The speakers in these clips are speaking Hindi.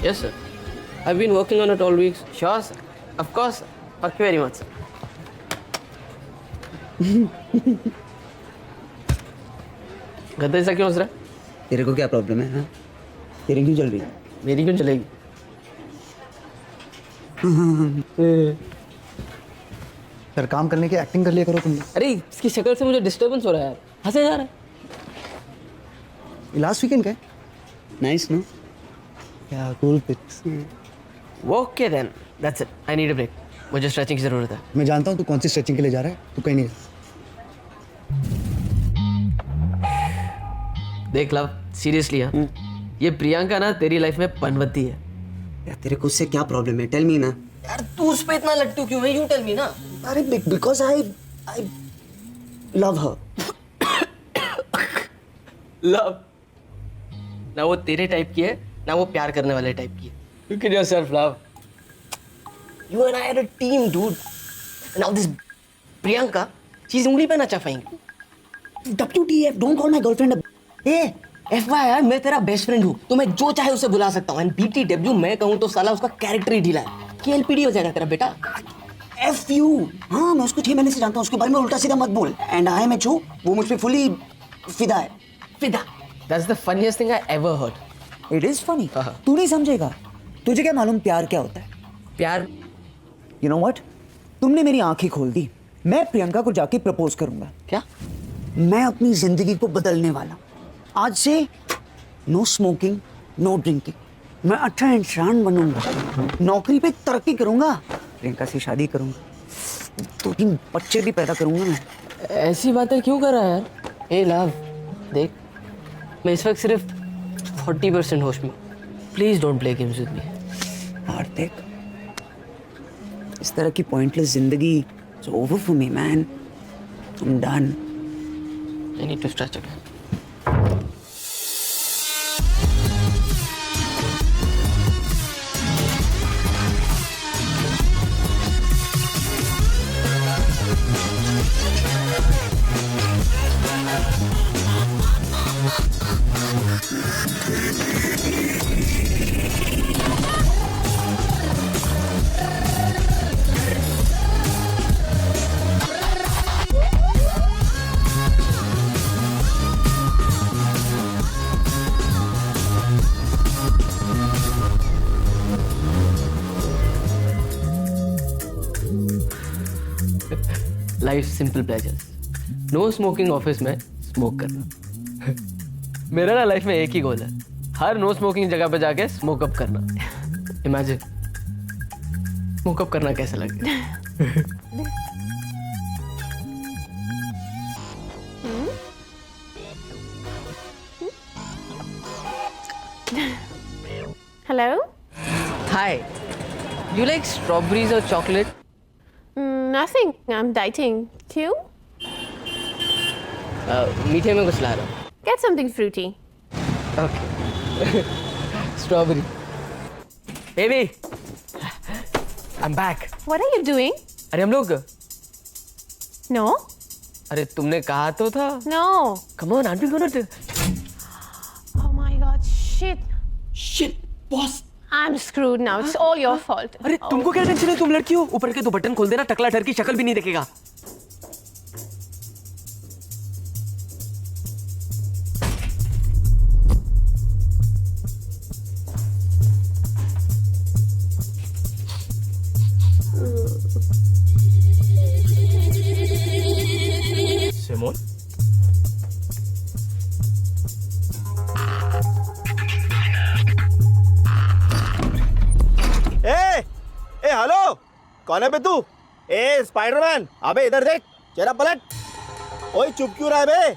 Yes, sir. I've been working on it all week. Sure, sir. Of course. Thank you very much, sir. गद्दे से क्यों हंस रहा है? तेरे को क्या प्रॉब्लम है? हाँ, तेरी क्यों चल रही है? मेरी क्यों चलेगी? सर काम करने की एक्टिंग कर लिया करो तुम। अरे इसकी शक्ल से मुझे डिस्टर्बेंस हो रहा है यार, हंसे जा रहा है। लास्ट वीकेंड का नाइस नो? क्या cool pics. Okay then, that's it. I need a break. मुझे स्ट्रेचिंग की जरूरत है। मैं जानता हूँ तू कौन सी स्ट्रेचिंग के लिए जा रहा है, तू कहीं नहीं जा। देख लव, सीरियसली हाँ, ये प्रियंका ना तेरी लाइफ में पनवती है। यार तेरे को उससे क्या प्रॉब्लम है? टेल मी ना। यार तू उस पे इतना लट्टू क्यों है? यू टेल मी ना। अरे because I love her. Love ना वो तेरे टाइप की है, ना वो प्यार करने वाले टाइप की है। Look at yourself, love. You and I are a team, dude. Now this Priyanka, she's उंगली पे नचा पाएंगी। WTF, don't call my girlfriend a... A, FYI, मैं तेरा बेस्ट फ्रेंड हूँ, तो मैं जो चाहे उसे बुला सकता हूँ। एंड BTW मैं कहूँ तो साला उसका कैरेक्टर ही ढीला है। KLPD हो जाएगा तेरा बेटा। F you. हाँ, मैं उसको 6 महीने से जानता हूँ, उसके बारे में उल्टा सीधा मत बोल। एंड आई एम जो वो मुझ पे फुली फिदा है। फिदा। That's the funniest thing I ever heard. It is funny. हाँ। तू नहीं समझेगा। तुझे क्या मालूम प्यार क्या होता है? प्यार यू नो व्हाट, तुमने मेरी आंखें खोल दी। मैं प्रियंका को जाके प्रपोज करूंगा। क्या? मैं अपनी जिंदगी को बदलने वाला हूं। आज से नो स्मोकिंग, नो ड्रिंकिंग। मैं अच्छा इंसान बनूंगा, नौकरी पे तरक्की करूंगा, प्रियंका से शादी करूंगा, 2-3 बच्चे भी पैदा करूंगा मैं। ऐसी बातें क्यों कर रहा है यार? ए लव, देख मैं इस वक्त सिर्फ 40% होश में। Please don't play games with me. Hardik, इस तरह की पॉइंटलेस जिंदगी it's over for me man. I am done. I need to stretch again. Life simple pleasures. No smoking office में स्मोक करना। मेरा ना लाइफ में एक ही गोल है, हर नो स्मोकिंग जगह पे जाके स्मोक अप करना। इमेजिन स्मोक अप करना कैसा लगेगा। Hello? Hi, you like strawberries और chocolate? Nothing. I'm dieting. You? मीठे में कुछ ला रहा हूँ। Get something fruity. Okay. Strawberry. Baby, I am back. What are you doing? अरे हम लोग, No? अरे तुमने कहा तो था। No. Come on, aunty gonna. Oh my god, shit. Shit boss. I'm screwed now. It's all your fault. अरे तुमको क्या टेंशन है? तुम लड़की हो, ऊपर के 2 बटन खोल देना, टकला ठर की शक्ल भी नहीं देखेगा। सिमोन, ए हेलो, कौन है बे तू? ए स्पाइडरमैन, अबे इधर देख, चेहरा पलट। ओए चुप क्यों रहा है बे?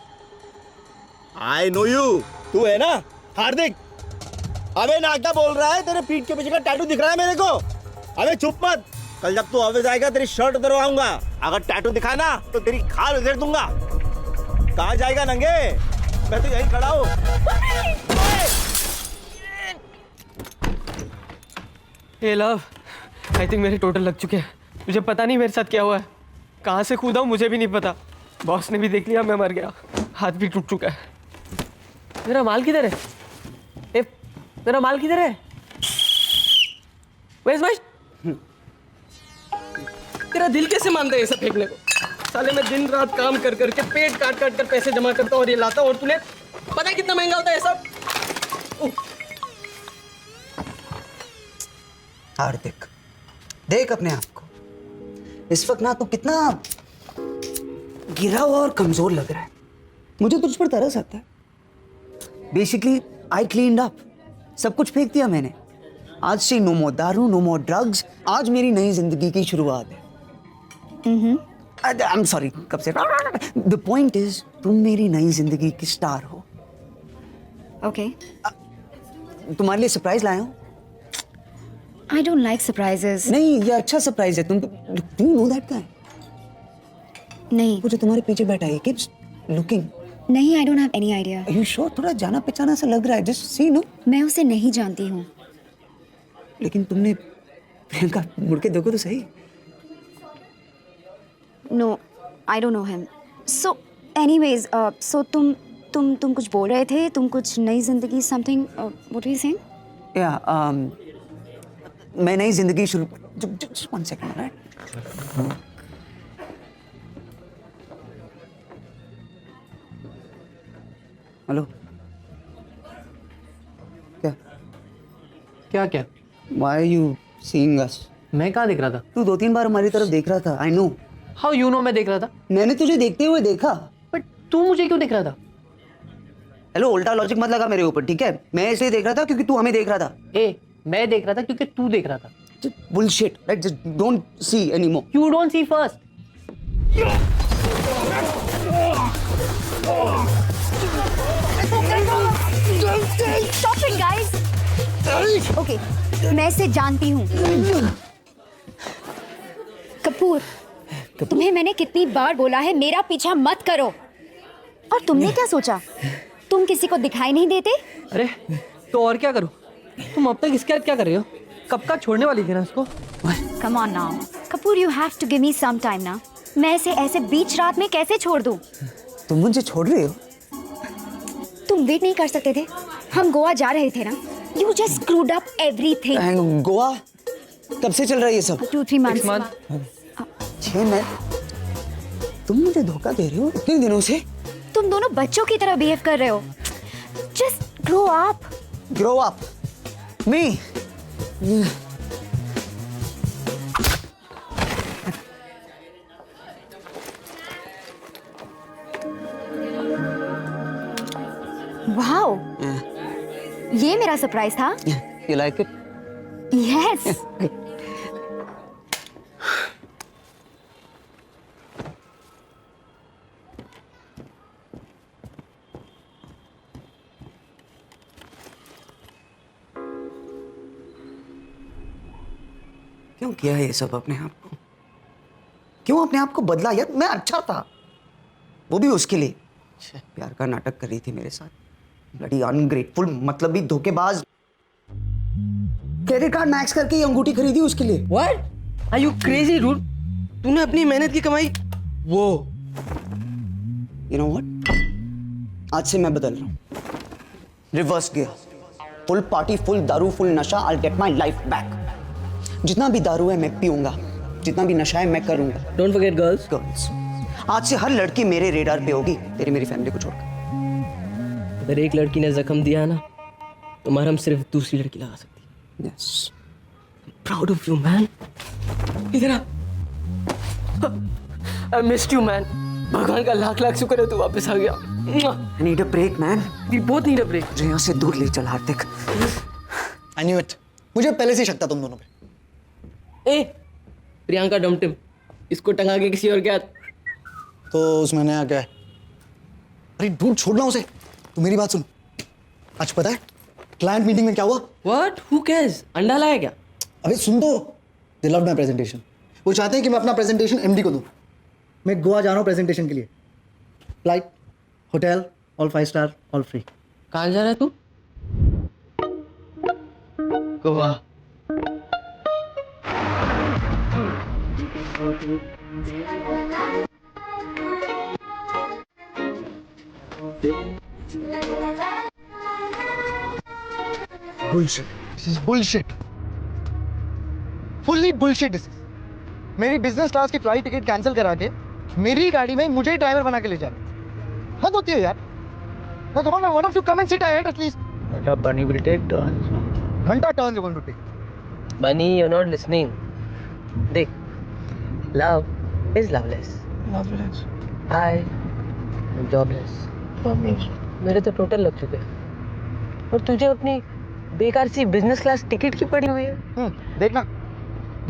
आई नो यू, तू है ना हार्दिक? अबे ना क्या बोल रहा है? तेरे पीठ के पीछे का टैटू दिख रहा है मेरे को। अबे चुप मत, कल जब तू ऑफिस आएगा तेरी शर्ट उतरवाऊंगा। अगर टैटू दिखा ना तो तेरी खाल उधेड़ दूंगा। कहाँ जाएगा नंगे? मैं तो यहीं खड़ा हूँ। हे लव, आई थिंक मेरे टोटल लग चुके हैं। मुझे पता नहीं मेरे साथ क्या हुआ है, कहाँ से कूदा हूँ मुझे भी नहीं पता। बॉस ने भी देख लिया मैं मर गया, हाथ भी टूट चुका है। मेरा माल किधर है? ए, मेरा माल किधर है? Where's my... तेरा दिल कैसे मानता है ये सब फेंकने को? साले मैं दिन रात काम कर करके पेट काट काट कर पैसे जमा करता हूँ और ये लाता हूँ, और तूने पता है कितना महंगा होता है ये सब? हार्दिक, देख अपने आप को। इस वक्त ना तू कितना गिरा हुआ और कमजोर लग रहा है। मुझे तुझ पर तरस आता है। बेसिकली आई क्लीन्ड अप, सब कुछ फेंक दिया मैंने। आज से नो मोर दारू, नो मोर ड्रग्स। आज मेरी नई जिंदगी की शुरुआत है। आई एम सॉरी, कब से? द पॉइंट इज, तुम मेरी नई जिंदगी की स्टार हो। Okay. तुम्हारे लिए सरप्राइज लाया हूँ। I don't like surprises. नहीं, ये अच्छा सरप्राइज है। तुम नो दैट गाय, नहीं, वो जो तुम्हारे पीछे बैठा है, कीप्स लुकिंग। नहीं, I don't have any idea. Are you sure? थोड़ा जाना पहचाना सा लग रहा है। Just see no. मैं उसे नहीं जानती हूँ. लेकिन तुमने प्रियंका मुड़ के देखो तो सही। No, I don't know him. So, anyways, so तुम कुछ बोल रहे थे, तुम कुछ नई जिंदगी something, what were you saying? या मैं नई जिंदगी शुरू। just one second, right? Hello, क्या क्या क्या? Why are you seeing us? मैं कहाँ देख रहा था? तू 2-3 बार हमारी तरफ देख रहा था। I know. How you know मैं देख रहा था? मैंने तुझे देखते हुए देखा। बट तू मुझे क्यों देख रहा था? हेलो, उल्टा लॉजिक मत लगा मेरे ऊपर, ठीक है? मैं ऐसे ही देख रहा था क्योंकि तू हमें देख रहा था। ए, मैं देख रहा था क्योंकि तू देख रहा था। Just bullshit, right? Just don't see anymore. You don't see first. Stop it, guys. Okay, मैं इसे जानती हूँ. कपूर, तुम्हें मैंने कितनी बार बोला है मेरा पीछा मत करो, और तुमने क्या सोचा? तुम किसी को दिखाई नहीं देते? अरे तो और क्या करूं? तुम अब तक इसके साथ क्या कर रहे हो? कब का छोड़ने वाली थी ना इसको? Come on now, Kapoor, you have to give me some time ना. मैं इसे ऐसे बीच रात में कैसे छोड़ दूं? तुम मुझे छोड़ रहे हो? तुम वेट नहीं कर सकते थे? हम गोवा जा रहे थे ना. You just screwed up everything. And Goa कब से चल रहा है ये सब? 2-3 months. 6 month. 6 महीने? तुम मुझे धोखा दे रहे हो इतने दिनों से? तुम दोनों बच्चों की तरह बिहेव कर रहे हो. Just grow up. Grow up. Me. Wow. ये मेरा सरप्राइज था. You like it? Yes. क्यों किया है ये सब अपने आप को? क्यों अपने आप को बदला यार? मैं अच्छा था, वो भी उसके लिए। प्यार का नाटक कर रही थी मेरे साथ। ब्लडी अनग्रेटफुल, मतलबी धोखेबाज। क्रेडिट कार्ड मैक्स करके ये अंगूठी खरीदी उसके लिए। What? Are you crazy, dude? तूने अपनी मेहनत की कमाई वो। You know what? आज से मैं बदल रहा हूँ। Reverse gear, full party, full दारू, फुल नशा। I'll get my life back. जितना भी दारू है मैं पीऊंगा, जितना भी नशा है मैं करूंगा। Don't forget girls. गर्ल्स, आज से हर लड़की मेरे रेडार पे होगी, तेरी मेरी फैमिली को छोड़कर। अगर एक लड़की ने जख्म दिया है ना, तो मरहम सिर्फ दूसरी लड़की लगा सकती है। Yes. Proud of you, man. इधर आ। I missed you, man. भगवान का लाख लाख शुक्र है तू वापस आ गया। I need a break, man. We both need a break. मुझे यहाँ से दूर ले चल हार्दिक। I knew it. मुझे पहले से ही शक था तुम दोनों पे। ए, प्रियंका डमटिम, इसको टंगा के किसी और क्या? तो उसमें नया क्या है? अरे डूड, छोड़ना उसे। तू मेरी बात सुन। आज पता है क्लाइंट मीटिंग में क्या हुआ? What? Who cares? अंडा लाया क्या? अबे सुन तो। They loved my presentation. वो चाहते हैं कि मैं अपना प्रेजेंटेशन एमडी को दूं। मैं गोवा जा रहा हूँ प्रेजेंटेशन के लिए। Flight, hotel, all 5 star, all free. कहाँ जा रहा है तू? Goa. Bullshit. This is bullshit. Fully bullshit this. मेरी बिजनेस क्लास की फ्लाइट टिकट कैंसिल करा के मेरी गाड़ी में मुझे ही ड्राइवर बना के ले जा रहे। हद होती है यार। Now come on, one of you come and sit ahead at least. Bunny will take turns. घंटा turn you're going to take. Bunny, you're not listening. देख, love is loveless. Loveless. I am jobless. मेरे तो टोटल लग चुके हैं और तुझे अपनी बेकार सी बिजनेस क्लास टिकट की पड़ी हुई है। देखना,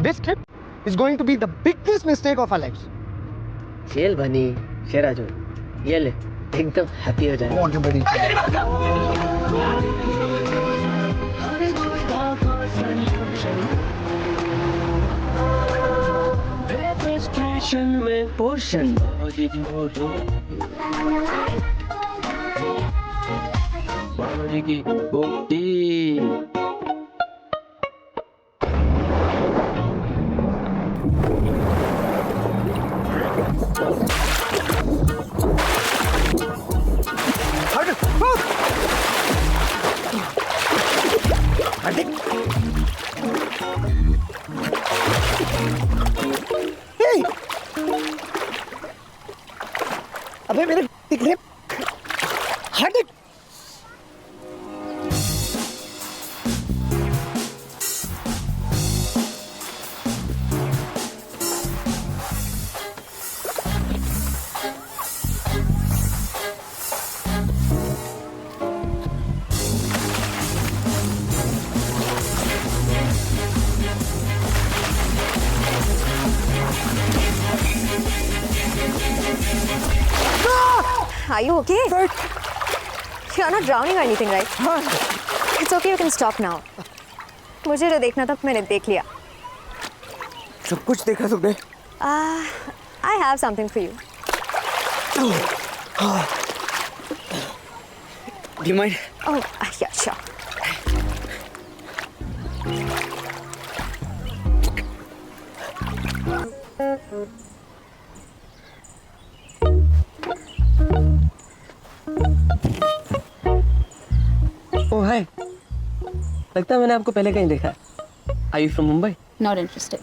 this trip is going to be the biggest mistake of our lives. चल बनी शेरा जो ये ले एकदम हैप्पी हो जाए। Want you buddy. में पोर्शन की बुक्ति अबे मेरे दिखने हट। Are you okay? You're not drowning or anything, right? It's okay, you can stop now. मुझे जो देखना था मैंने देख लिया. सब कुछ देखा तुमने? I have something for you. Do you mind? Oh, yeah, sure. ओह हाय, लगता है मैंने आपको पहले कहीं देखा है। Are you from Mumbai? Not interested.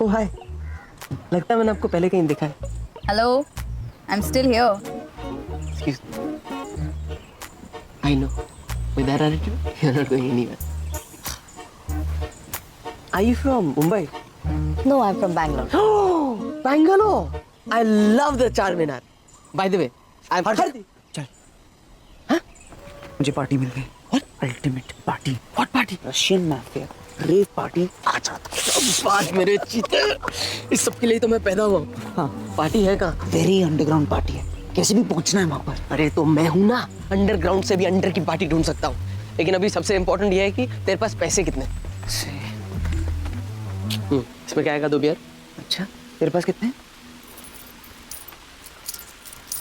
ओह हाय, लगता है मैंने आपको पहले कहीं देखा है। Hello, I'm still here. Excuse me. I know. With that attitude, you're not going anywhere. Are you from Mumbai? No, I'm from Bangalore. Oh, Bangalore! I love the Charminar. By the way, I'm चल मुझे पार्टी मिल गई। What? Ultimate party. What party? Russian mafia rave party आ जाता। शाबाश मेरे चीते। इस सब के लिए तो मैं पैदा हुआ हूँ। हाँ पार्टी है कहाँ? वेरी अंडरग्राउंड पार्टी है, कैसे भी पहुंचना है वहां पर। अरे तो मैं हूँ ना, अंडरग्राउंड से भी अंडर की पार्टी ढूंढ सकता हूँ। लेकिन अभी सबसे इम्पोर्टेंट ये है कि तेरे पास पैसे कितने। इसमें क्या आएगा? 2 बियर। अच्छा तेरे पास कितने हैं?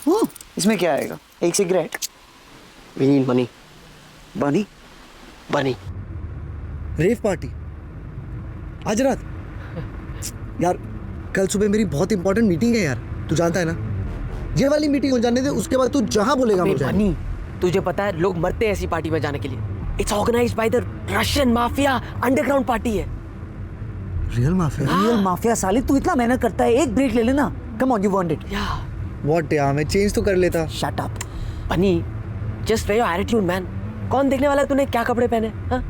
ओह, इसमें क्या आएगा? एक सिगरेट। We need money. बनी Money. रेव पार्टी आज रात? यार कल सुबह मेरी बहुत इंपॉर्टेंट मीटिंग है यार, तू जानता है ना। ये वाली मीटिंग हो जाने दे, उसके बाद तू जहां बोलेगा मुझे। बनी, तुझे पता है लोग मरते हैं ऐसी पार्टी में जाने के लिए। It's organised by the Russian mafia, underground party है। Real mafia? रियल माफिया साले, तू इतना मेहनत करता है, एक ब्रेक ले लेना। Come on, you want it. Yeah what यार, मैं चेंज तो कर लेता। Shut up. Bunny, just wear your attitude man. कौन देखने वाला है तूने क्या कपड़े पहने? हाँ?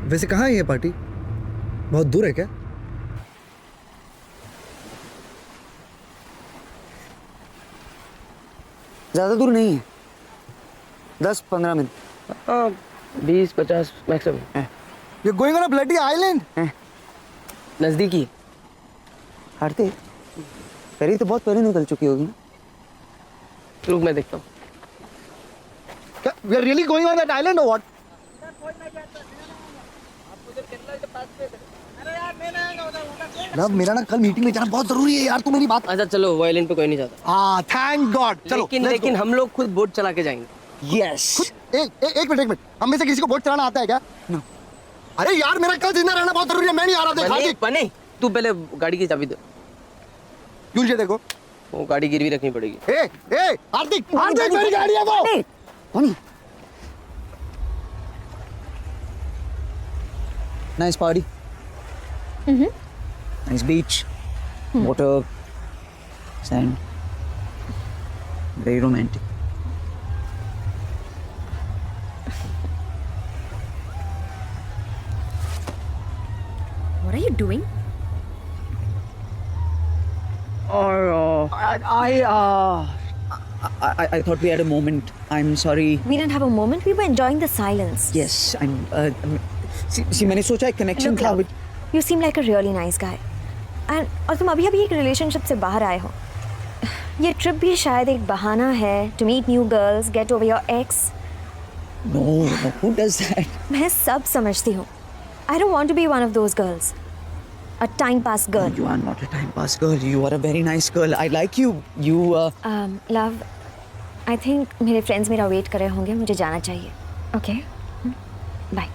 वैसे कहाँ है ये पार्टी? बहुत दूर है क्या? ज्यादा दूर नहीं है, 10-15 minute. 20-50 maximum. You're going on a bloody island? नजदीकी। हारते फेरी तो बहुत पहले निकल चुकी होगी ना। रुक मैं देखता हूँ। We are really going on that island or what? Love, मेरा ना कल मीटिंग में जाना बहुत जरूरी है यार, तू मेरी बात। अच्छा चलो, वो आइलैंड पे कोई नहीं जाता। हाँ, थैंक गॉड। चलो लेकिन हम लोग खुद बोट चला के जाएंगे। यस। एक मिनट, हम में से किसी को बोट चलाना आता है क्या? No. अरे यार मेरा कल जिंदा रहना बहुत जरूरी है, मैं नहीं आ रहा। देखा बने, तू पहले गाड़ी की चाबी दे। यूं ये देखो, वो गाड़ी गिरवी रखनी पड़ेगी। ए हार्दिक हार्दिक मेरी गाड़ी है वो। कौन? Nice party, nice beach, water, sand, very romantic. What are you doing? I thought we had a moment. I'm sorry. We didn't have a moment. We were enjoying the silence. Yes, see, मैंने सोचा एक connection Look, था love, with. you seem like a really nice guy. और तुम अभी एक रिलेशनशिप से बाहर आए हो। ये ट्रिप भी शायद एक बहाना है to meet new girls, get over your ex. No, who does that? मैं सब समझती हूँ. I don't want to be one of those girls. A time pass girl. You are not a time pass girl. You are a very nice girl. I like you. You. Love, I think मेरे friends मेरा wait कर रहे होंगे. मुझे जाना चाहिए. Okay? Bye.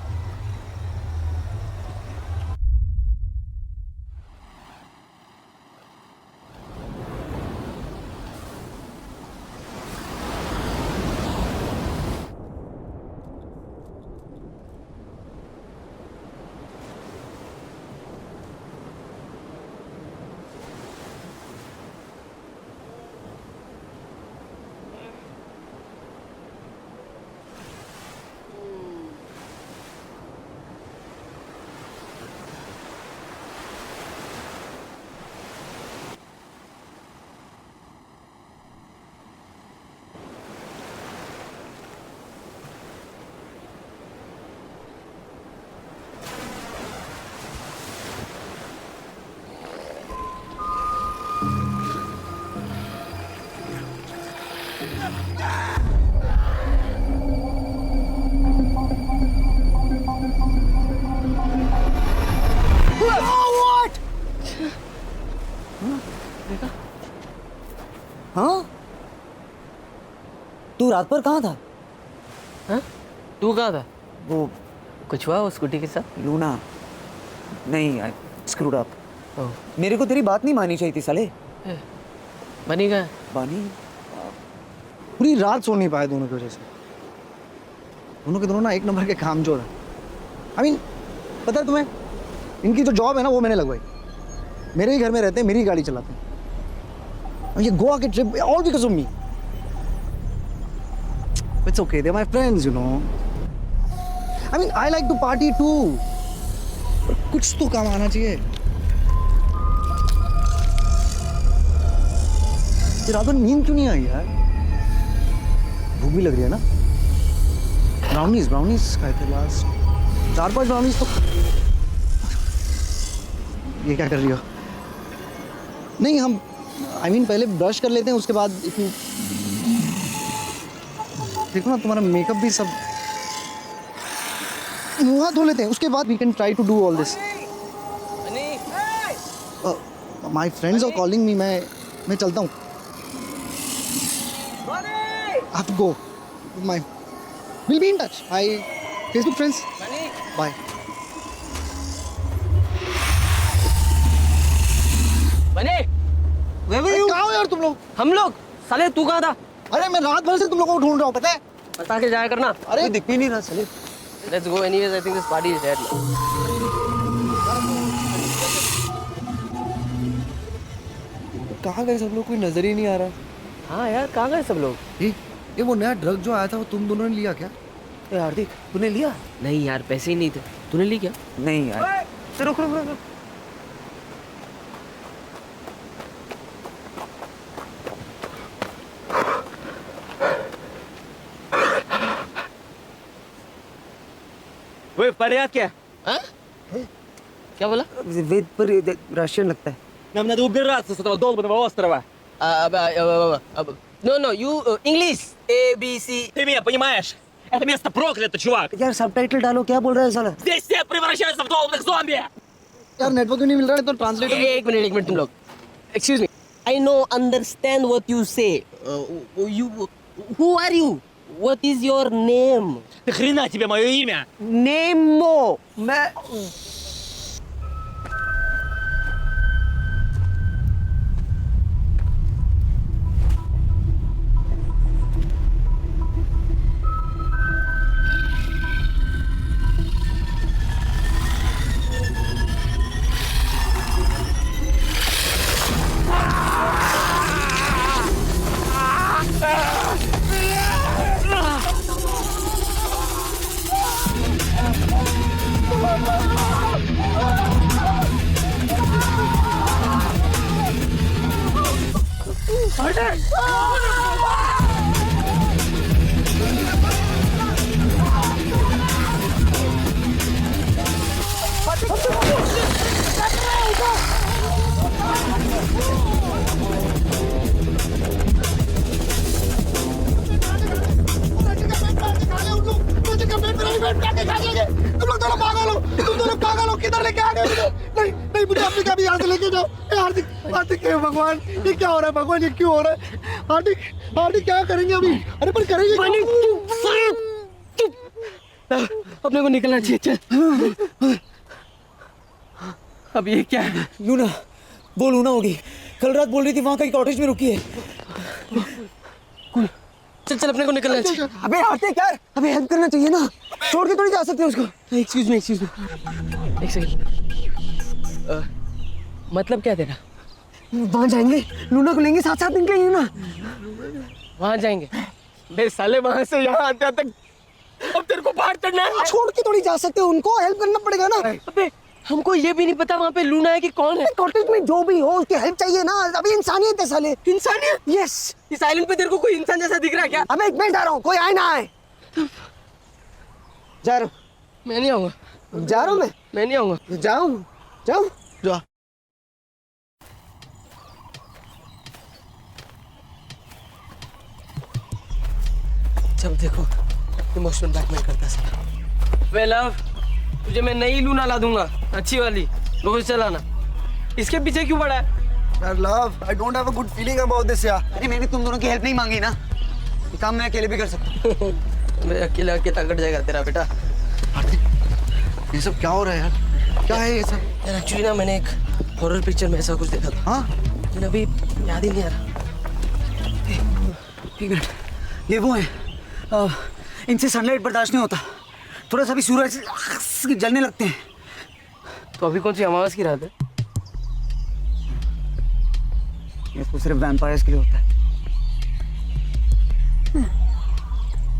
हाँ? तू रात भर कहाँ था? हाँ? तू कहाँ था? वो कुछ हुआ उस स्कूटी के साथ? लूना नहीं, आई स्क्रूड अप। ओह, मेरे को तेरी बात नहीं माननी चाहिए थी साले। बनी का? बानी पूरी रात सो नहीं पाए दोनों की वजह से। दोनों के दोनों ना एक नंबर के कामचोर है। I mean, पता है तुम्हें, इनकी जो जॉब है ना वो मैंने लगवाई। मेरे ही घर में रहते हैं, मेरी ही गाड़ी चलाते हैं। और ये गोवा की trip all because of me. It's okay, they are my friends, you know. I mean I like to party too, कुछ तो काम आना चाहिए। ये रात भर नींद क्यों नहीं आई यार? भूख भी लग रही है ना? ब्राउनीज खाए थे लास्ट, 4-5 ब्राउनीज। तो ये क्या कर रही हो? नहीं, हम आई मीन पहले ब्रश कर लेते हैं, उसके बाद इतनी देखो ना, तुम्हारा मेकअप भी सब मुँह हाथ धो लेते हैं, उसके बाद we can try to do all this. My friends are calling me, मैं चलता हूँ। I have to go. We'll be in touch. Hi, Facebook friends. Bye. बने? कहाँ हो यार तुम लोग? हम लोग? साले तू कहाँ था? अरे मैं रात भर से तुम लोगों को ढूंढ रहा हूँ, पता है? बता के जाया करना। अरे दिख ही नहीं रहा साले। Let's go anyways. I think this party is dead now. कहाँ गए सब लोग? कोई नजर ही नहीं आ रहा। हाँ यार, कहाँ गए सब लोग? ये वो नया ड्रग जो आया था वो तुम दोनों ने लिया क्या? ए हार्दिक, तूने लिया? नहीं यार, पैसे ही नहीं थे। तूने ली क्या? नहीं यार। रुक। वे फरियाद क्या? हाँ? क्या बोला? वेद पर रशियन लगता है। Нам надо убираться с этого долбанного острова. No, you English. A B C. Ты меня понимаешь? Это место проклято, чувак. यार सबटाइटल डालो, क्या बोल रहा है साला? Здесь все превращаются в долбанных зомби. यार नेटवर्क नहीं मिल रहा है तो ट्रांसलेटर। एक मिनट तुम लोग। Excuse me. I know, understand what you say. Who are you? What is your name? Ты хрена тебе мое имя? Nemo. मैं तुम लोग दोनों पागल हो, तुम दोनों पागल हो, किधर लेके आ गए मुझे? नहीं नहीं, मुझे अपने कभी यहाँ से लेके जाओ। ए हार्दिक, हार्दिक, हे भगवान, ये क्या हो रहा है भगवान, ये क्यों हो रहा है? हार्दिक, हार्दिक क्या करेंगे अभी? अरे पर करेंगे क्या? अपने को निकलना चाहिए, चल। अब ये क्या है? लूना, वो लूना होगी। कल रात बोल रही थी वहाँ कहीं कॉटेज में रुकी है। चल चल, अपने को निकलना चाहिए। अबे हार्दिक यार, अबे हेल्प करना चाहिए ना, छोड़ के थोड़ी जा सकते उसको। एक्सक्यूज मी, एक सेकंड। मतलब क्या तेरा? वहाँ जाएंगे, लूना को लेंगे, साथ साथ निकलेंगे ना। वहां जाएंगे? बे साले, वहां से यहाँ आते आते अब तेरे को बाहर चढ़ना है। छोड़ के थोड़ी जा सकते, उनको हेल्प करना पड़ेगा ना। अबे हमको ये भी नहीं पता वहाँ पे लूना है कि कौन है। कॉटेज में जो भी हो उसकी हेल्प चाहिए ना, अभी इंसानियत है साले। इंसानियत? यस। इस आइलैंड पे तेरे को कोई इंसान जैसा दिख रहा है क्या? अबे एक मिनट आ रहा हूँ, कोई आए ना आए। जा रहा हूँ, मैं नहीं आऊंगा, जा रहा हूँ मैं नहीं आऊंगा। जाओ जाओ जा। जब देखो इमोशनल ब्लैकमेल करता है। वे लव, तुझे मैं नई लूना ला दूंगा, अच्छी वाली, रोज चलाना। इसके पीछे क्यों पड़ा है? यार love, I don't have a good feeling about this यार। अरे मैंने तुम दोनों की हेल्प नहीं मांगी ना, ये काम मैं अकेले भी कर सकता हूँ। मैं अकेला अकेला कट जाएगा तेरा बेटा। हार्दिक, ये सब क्या हो रहा है यार? क्या है ये सब? यार एक्चुअली ना, मैंने एक हॉरर पिक्चर में ऐसा कुछ देखा था। हाँ? लेकिन अभी याद ही नहीं आ रहा। एक मिनट, ये वो है, इनसे सनलाइट बर्दाश्त नहीं होता, थोड़ा सा भी सूरज जलने लगते हैं। तो अभी कौन सी अमावस की रात है? ये तो सिर्फ वैम्पायर्स के लिए होता है।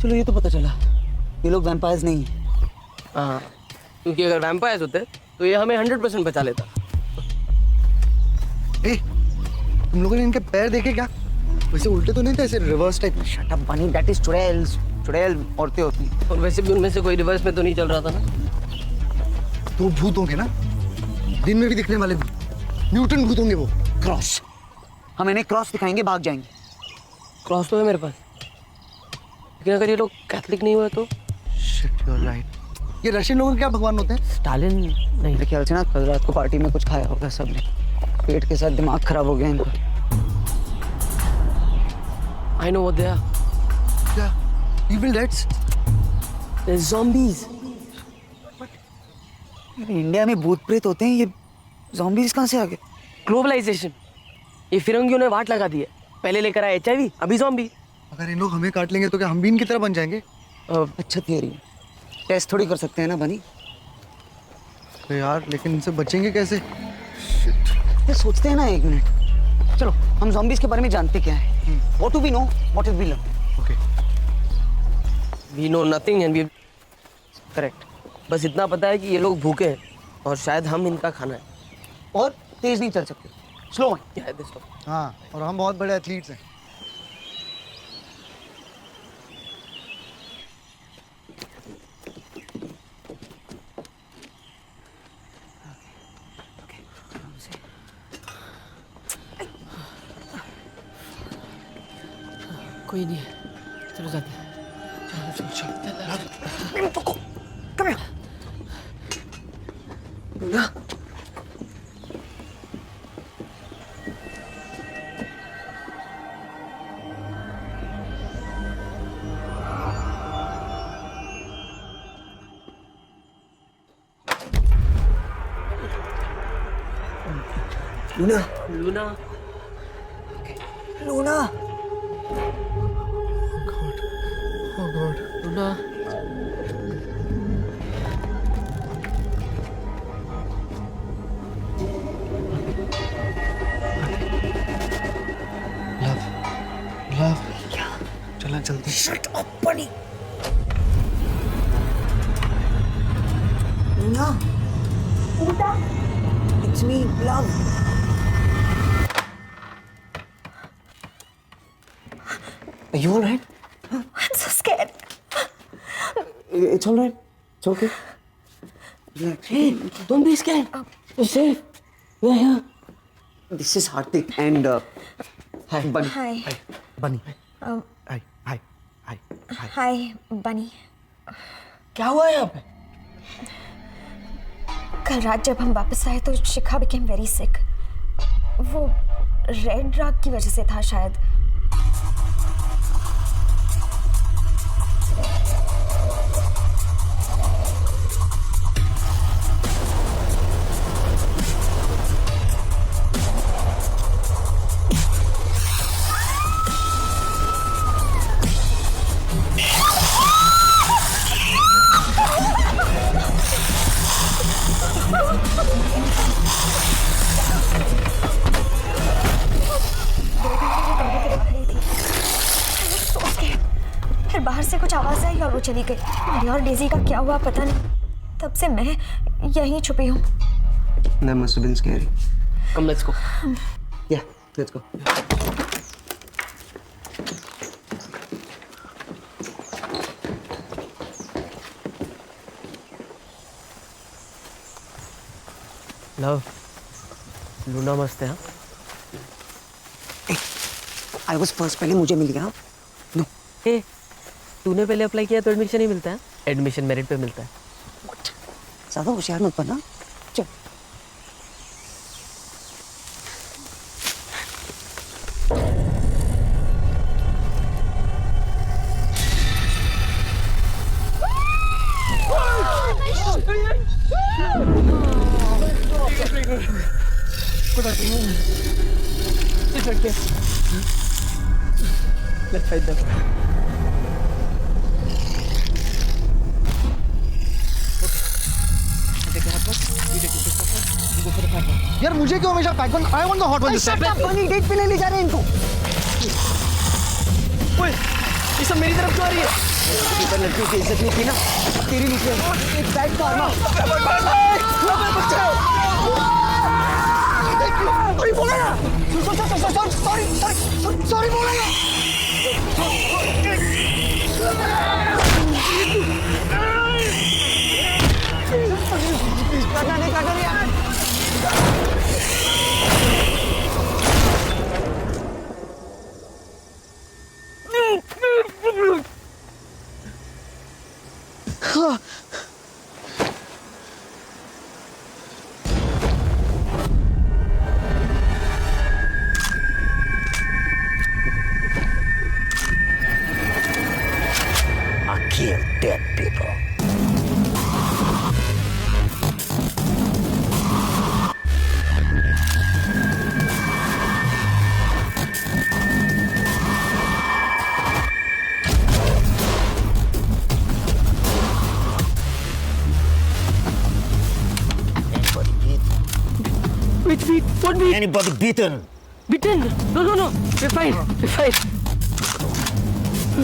चलो ये तो पता चला, ये लोग वैम्पायर्स नहीं हैं। हाँ, क्योंकि अगर वैम्पायर्स होते तो ये हमें 100% बचा लेता। ए, तुम लोगों ने इनके पैर देखे क्या? वैसे उल्टे तो नहीं थे, ऐसे रिवर्स टाइप में। शट अप बनी, दैट इज चुड़ैल्स, चुड़ैल औरतें होती हैं। और वैसे भी उनमें से कोई रिवर्स में तो नहीं चल रहा था ना। तो भूत होंगे ना, दिन में भी दिखने वाले भूत, न्यूटन भूत होंगे वो। क्रॉस, हम इन्हें क्रॉस दिखाएंगे, भाग जाएंगे। क्रॉस तो है मेरे पास, लेकिन अगर ये लोग कैथलिक नहीं हुए तो? Shit, you are right. ये रशियन लोगों के क्या भगवान होते हैं? स्टालिन नहीं। मेरे ख्याल से ना कल रात को पार्टी में कुछ खाया होगा सबने, पेट के साथ दिमाग खराब हो गया इनका। I know what they are. क्या? Evil Deads? They're zombies. India में भूत प्रेत होते हैं, ये ज़ॉम्बीज़ कहाँ से आ गए? ग्लोबलाइजेशन, ये फिरंगियों ने वाट लगा दी है। पहले लेकर आए HIV, अभी ज़ॉम्बी। अगर इन लोग हमें काट लेंगे तो क्या हम भी इनकी तरह बन जाएंगे? अच्छा थियरी है, टेस्ट थोड़ी कर सकते हैं ना बनी। तो यार लेकिन इनसे बचेंगे कैसे? ये सोचते हैं ना, एक मिनट, चलो हम ज़ॉम्बीज़ के बारे में जानते क्या है। What do we know? What have we learned? Okay. We know nothing and we correct. बस इतना पता है कि ये लोग भूखे हैं और शायद हम इनका खाना है। और तेज नहीं चल सकते, स्लो है। क्या है दोस्तों? हाँ, और हम बहुत बड़े एथलीट्स हैं। कोई नहीं है, चलो जाते हैं। चलो चलो चलो। Come here. Luna, Luna, Luna, Oh God. Luna. Love, love. चला जल्दी। Shut up, bunny. Luna, it's me, love. Are you all right? I'm so scared. It's all right. It's okay. Relax. Hey, don't be scared. You're safe. We're here. This is Hardik and Hi. Bunny. Hi. Bunny. Um, Hi. Hi. Hi. Hi. Hi, Bunny. क्या हुआ यहाँ पे? कल रात जब हम वापस आए तो शिखा became very sick. वो रेड ड्रग की वजह से था शायद. फिर बाहर से कुछ आवाज आई और वो चली गई. मेरी और डेजी का क्या हुआ पता नहीं. तब से मैं यहीं छुपी हूँ. That must have been scary. Come, let's go. Yeah, let's go. Love. Luna मस्त है हाँ? I was first. पहले मुझे मिल गया. No. ए, तूने पहले अप्लाई किया तो एडमिशन ही मिलता है? एडमिशन मेरिट पे मिलता है. ज़्यादा होशियार मत बनना. चल. It's okay. Let's fight them. यार मुझे क्यों हमेशा पैक करना? I want the hot one. Shut up, Bunny. Date पे नहीं ले जा रहे इनको. ओए, ये सब मेरी तरफ क्यों आ रही है? पर लड़की की इज्जत नहीं की ना. तेरी नीचे एक बैड karma. सॉरी बोला ना. सॉरी बोला ना. काटा नहीं यार. I kill dead people. Anybody beaten? Which beat? What beat? Anybody beaten? Beaten? No. We're fine. We're fine.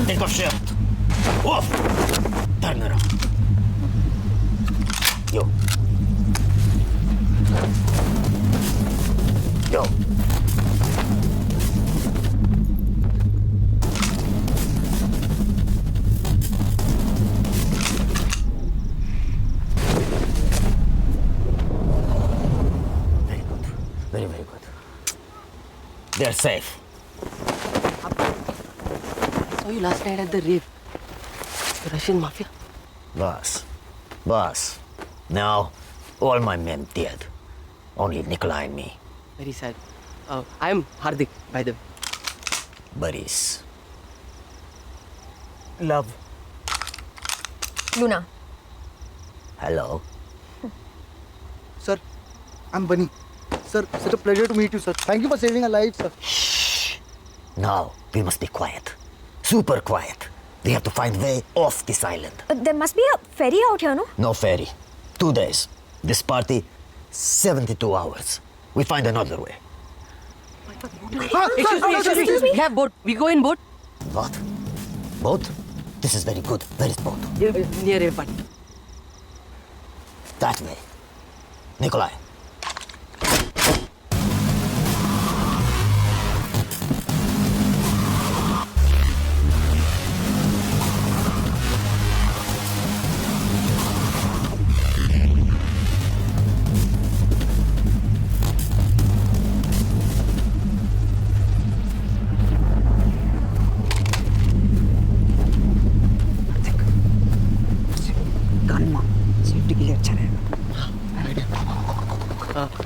Take off shirt. Off. Turn around. Yo. Yo. Very good. Very good. They're safe. Saw you last night at the rave. The Russian mafia. Boss. Now, all my men dead. Only Nikolai and me. Very sad. I'm Hardik, by the way. Buddies. Love. Luna. Hello. Sir, I'm Bunny. Sir, such a pleasure to meet you, sir. Thank you for saving our lives, sir. Now, we must be quiet. Super quiet. We have to find way off this island. There must be a ferry out here, no? No ferry. 2 days. This party, 72 hours. We find another way. Excuse me. We have boat. We go in boat. What? Boat? This is very good. Where is boat? Near airport. That way. Nikolai.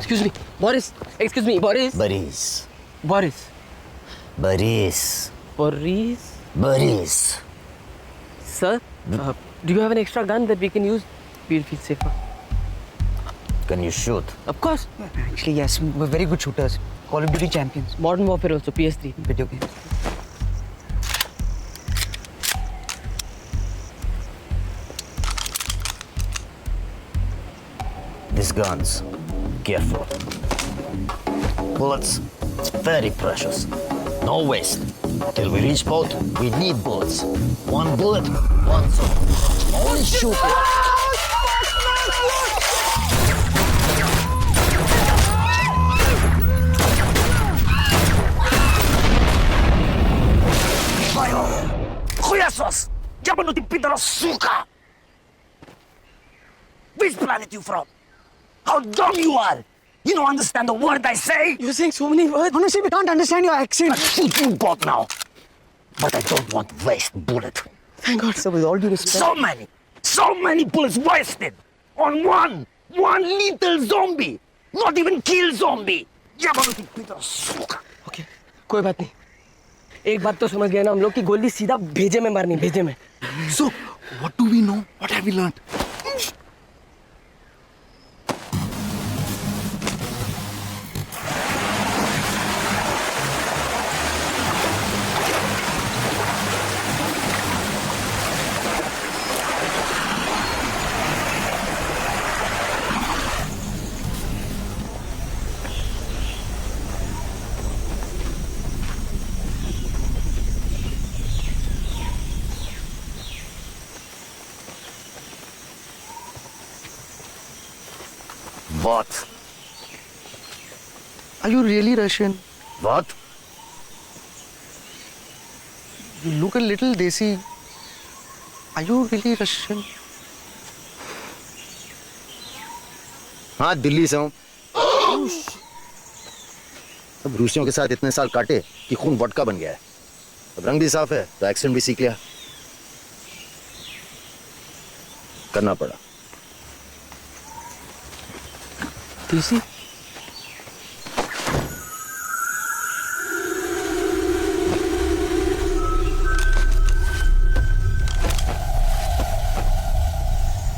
Excuse me, Boris. Excuse me, Boris. Boris. Boris. Boris. Boris. Boris. Sir, do you have an extra gun that we can use? We'll feel safer. Can you shoot? Of course. Actually, yes, we're very good shooters. Call of Duty champions. Modern Warfare also, PS3. Video games. These guns, careful. Bullets, very precious. No waste. Till we reach boat, we need bullets. One bullet, one zone. Only shoot it. Хуесос! Ябанутый пидорас, сука! Which planet you from? How dumb you are! You don't understand the word I say! You're saying so many words. Honestly, we can't understand your accent. I'll shoot you both now! But I don't want waste bullet. Thank God. Sir, with all due respect. So many bullets wasted! On one little zombie! Not even kill zombie! Ябанутый пидорас, сука! Okay, कोई बात नहीं. एक बात तो समझ गए ना हम लोग कि गोली सीधा भेजे में मारनी, भेजे में. So, what do we know? What have we learned? What? Are you really Russian? What? You look a little desi. Are you really Russian? हाँ दिल्ली से हूँ. अब रूसियों के साथ इतने साल काटे कि खून वोडका बन गया है. अब रंग भी साफ है तो एक्सेंट भी सीख लिया. करना पड़ा. देसी.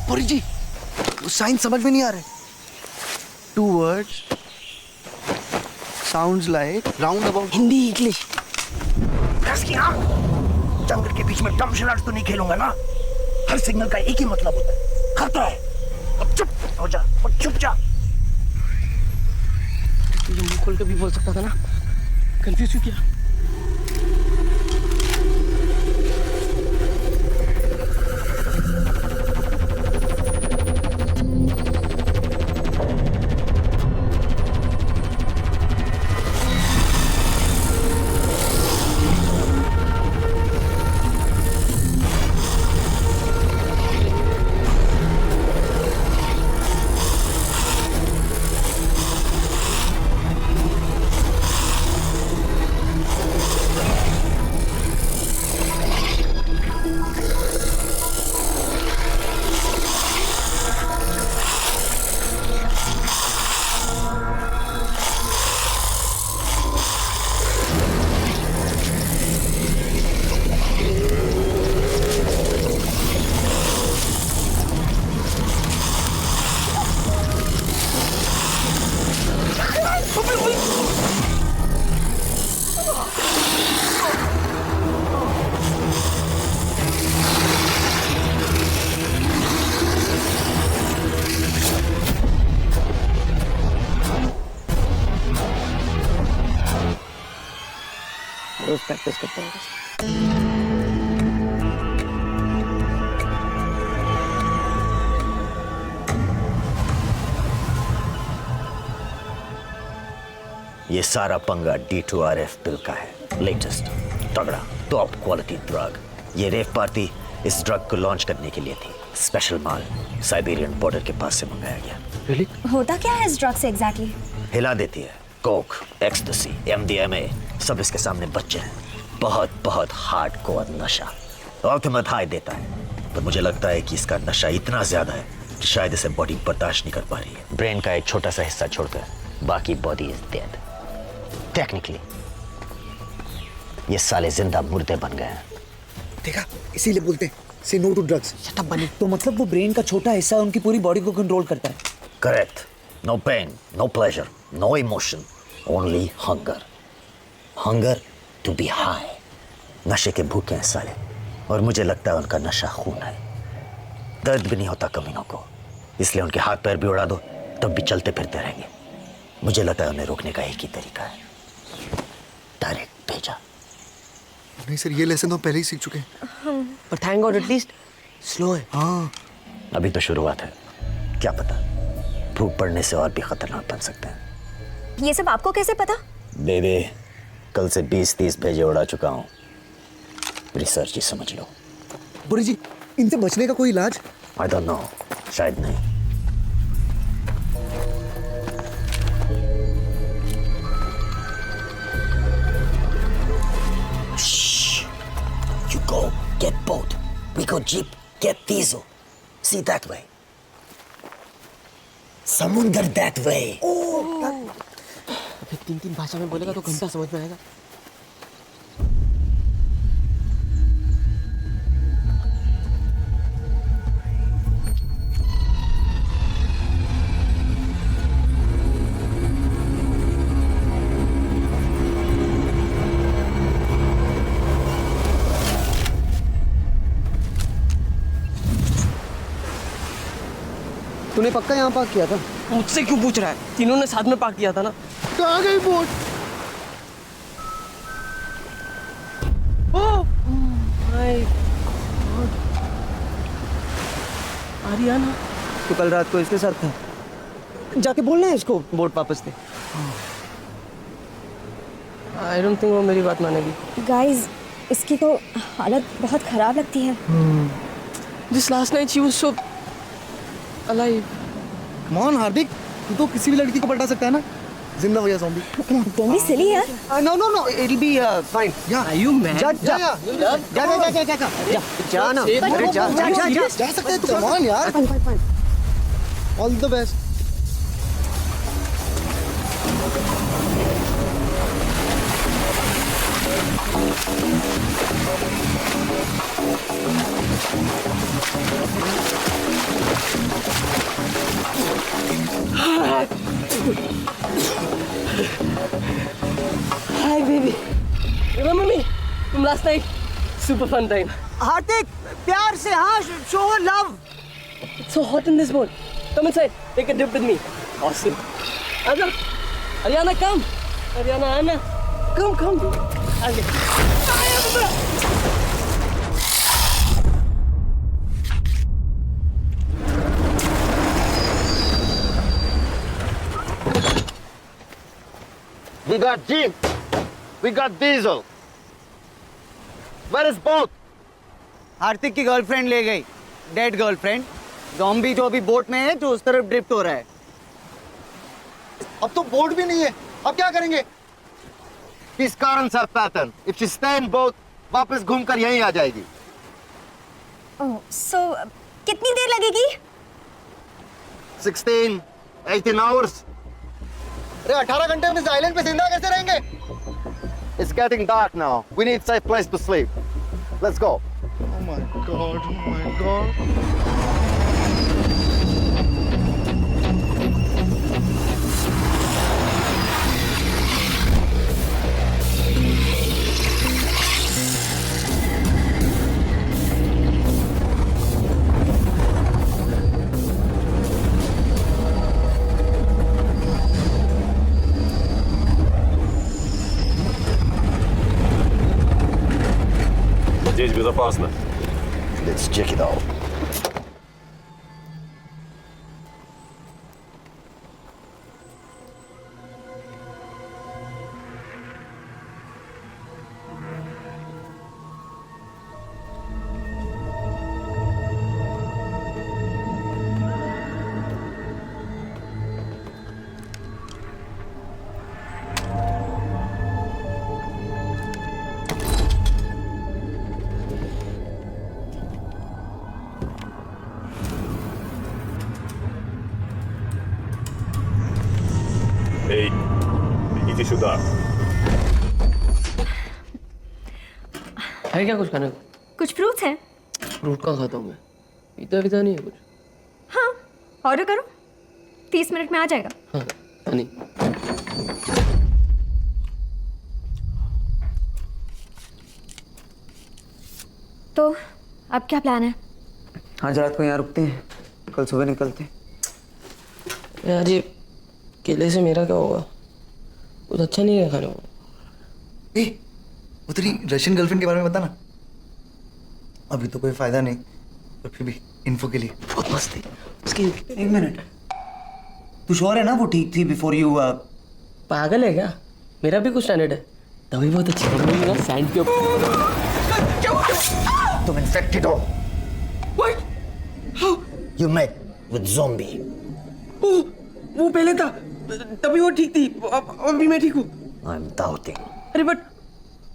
पुरी जी, वो साइन समझ में नहीं आ रहे. 2 words. Sounds like roundabout. Hindi English. दस की आंख! जंगल के बीच में डम शरारत तो नहीं खेलूंगा ना? हर सिग्नल का एक ही मतलब होता है. खतरा है. अब चुप हो जा और चुप जा. तुझे मुंह खोल के भी बोल सकता था ना. कंफ्यूज क्यों किया? रोज प्रैक्टिस करता हूँ. ये सारा पंगा D2RF पिल का है. लेटेस्ट, तगड़ा, टॉप क्वालिटी ड्रग. ये रेव पार्टी इस ड्रग को लॉन्च करने के लिए थी. स्पेशल माल साइबेरियन बॉर्डर के पास से मंगाया गया. Really? होता क्या है इस ड्रग से एग्जैक्टली? हिला देती है. कोक, एक्सटेसी, MDMA सब इसके सामने बच्चे हैं. बहुत बहुत हार्डकोर नशा. अल्टीमेट हाई देता है. पर मुझे लगता है कि इसका नशा इतना ज्यादा है कि शायद इसे बॉडी बर्दाश्त नहीं कर पा रही है। ब्रेन का एक छोटा सा हिस्सा छोड़कर बाकी बॉडी इज डेड। टेक्निकली ये साले जिंदा मुर्दे बन गए हैं। देखा, इसीलिए बोलते से no to drugs. Shut up Bunny. तो मतलब वो ब्रेन का छोटा हिस्सा उनकी पूरी बॉडी को कंट्रोल करता है। Correct. No pain, no pleasure, no emotion, only hunger. Hunger to be high. नशे के भूखे हैं साले, और मुझे लगता है उनका नशा खून है। दर्द भी नहीं होता कमीनों को, इसलिए उनके हाथ पैर भी उड़ा दो तब भी चलते फिरते रहेंगे। मुझे लगता है उन्हें रोकने का एक ही तरीका है, डायरेक्ट भेजा। नहीं सर, ये लेसन तो पहले ही सीख चुके हैं। पर थैंक गॉड एटलीस्ट स्लो है। हाँ, अभी तो शुरुआत है, क्या पता भूख पड़ने से और भी खतरनाक बन सकते हैं। ये सब आपको कैसे पता? बेबे, कल से 20-30 भेजे उड़ा चुका हूँ। रिसर्च ही समझ लो। बुरी जी, इनसे बचने का कोई इलाज? आई डोंट नो, शायद नहीं। You go get boat. We go jeep. Get diesel. See that way. समुंदर that way. फिर 3 भाषा में बोलेगा तो घंटा समझ में आएगा। तूने पक्का यहाँ पार्क किया था? मुझसे क्यों पूछ रहा है? तीनों ने साथ में पार्क किया था ना। कहाँ गई boat? Oh my God, Ariana. तो कल रात को इसके साथ था। जाके बोलना है इसको बोट वापस दे। आई डोंट थिंक वो मेरी बात मानेगी। गाइस, इसकी तो हालत बहुत खराब लगती है। Just last night she was so alive. कौन हार्दिक, तू तो किसी भी लड़की को पलटा सकता है ना, जिंदा हो या ज़ॉम्बी। Don't be silly यार। No no no, it will be fine. Are you mad? जा जा जा, जा जा जा जा जा जा ना। अरे जा जा जा जा। जा सकते हैं, तू कौन यार? All the best. Hi baby. Remember me from last night? Super fun time. हार्दिक, प्यार से हाँ, show love. It's so hot in this boat. Come inside. Take a dip with me. Awesome. Aza. Ariana, come. Ariana, Anna. Come, come. Okay. We got jeep. We got diesel. Where is boat? हार्दिक की गर्लफ्रेंड ले गई, डेड गर्लफ्रेंड। ज़ॉम्बी जो अभी बोट में है, जो उस तरफ ड्रिफ्ट हो रहा है। अब तो बोट भी नहीं है, अब क्या करेंगे? These currents are pattern. If she stay in boat, वापस घूमकर यहीं आ जाएगी। So कितनी देर लगेगी? 16, 18 hours. अरे 18 घंटे हम इस आइलैंड पे जिंदा कैसे रहेंगे? It's getting dark now. We need safe place to sleep. Let's go. Oh my god, oh my god. Здесь безопасно. Let's check it out. है क्या कुछ खाने को? कुछ फ्रूट्स हैं? फ्रूट का खाता हूँ मैं, पीता वीता नहीं है कुछ। हाँ, ऑर्डर करो, 30 मिनट में आ जाएगा। हाँ नहीं। तो अब क्या प्लान है? आज रात को यहाँ रुकते हैं, कल सुबह निकलते हैं। यार ये केले से मेरा क्या होगा? कुछ अच्छा नहीं है खाने को। ए, वो तेरी रशियन गर्लफ्रेंड के बारे में बता ना। अभी तो कोई फायदा नहीं, पर फिर भी इन्फो के लिए। बहुत मस्त थी उसकी। 1 मिनट, तू श्योर है ना वो ठीक थी बिफोर यू? पागल है क्या? मेरा भी कुछ स्टैंडर्ड है। तभी बहुत अच्छी बन ना सैंड के ऊपर। तुम इन्फेक्टेड हो। You met with zombie. वो पहले था, तभी वो ठीक थी, अभी मैं ठीक हूँ। I'm doubting. अरे बट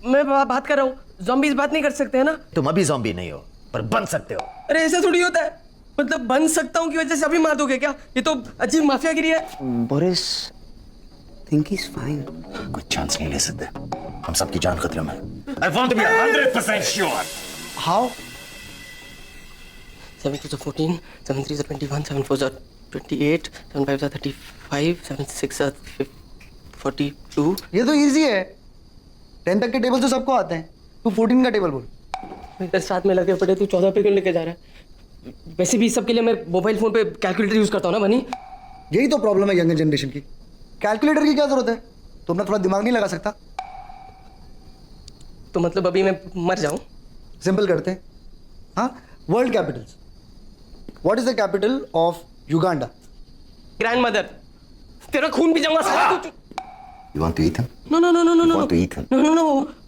मैं बात कर रहा हूँ, ज़ॉम्बीज़ बात नहीं कर सकते हैं ना? तुम अभी ज़ॉम्बी नहीं हो, पर बन सकते हो। अरे ऐसा थोड़ी होता है, मतलब बन सकता हूँ की वजह से अभी मार दोगे क्या? ये तो अजीब माफियागिरी है। Boris, think he is fine. कोई चांस नहीं ले सकते, हम सबकी जान खतरे में। I want to be 100% sure. How? 7 2 14, 7 3 21, 7 4 28, 7 5 35, 7 6 42। ये तो इजी है, 10 तक के टेबल तो सबको आते हैं। तू 14 का टेबल बोल। इधर साथ में लगे पड़े, तू 14 पे क्यों लेके जा रहा है? वैसे भी सबके लिए मैं मोबाइल फोन पे कैलकुलेटर यूज करता हूँ ना बनी। यही तो प्रॉब्लम है यंगर जनरेशन की। कैलकुलेटर की क्या जरूरत है? तुम अपना थोड़ा दिमाग नहीं लगा सकता? तो मतलब अभी मैं मर जाऊं? सिंपल करते हैं। हाँ, world Capitals. What is the capital of Uganda? Grand mother, तेरा खून भी जाऊंगा साला तू। You want to eat him? No no no no no no Want to eat him? No no no,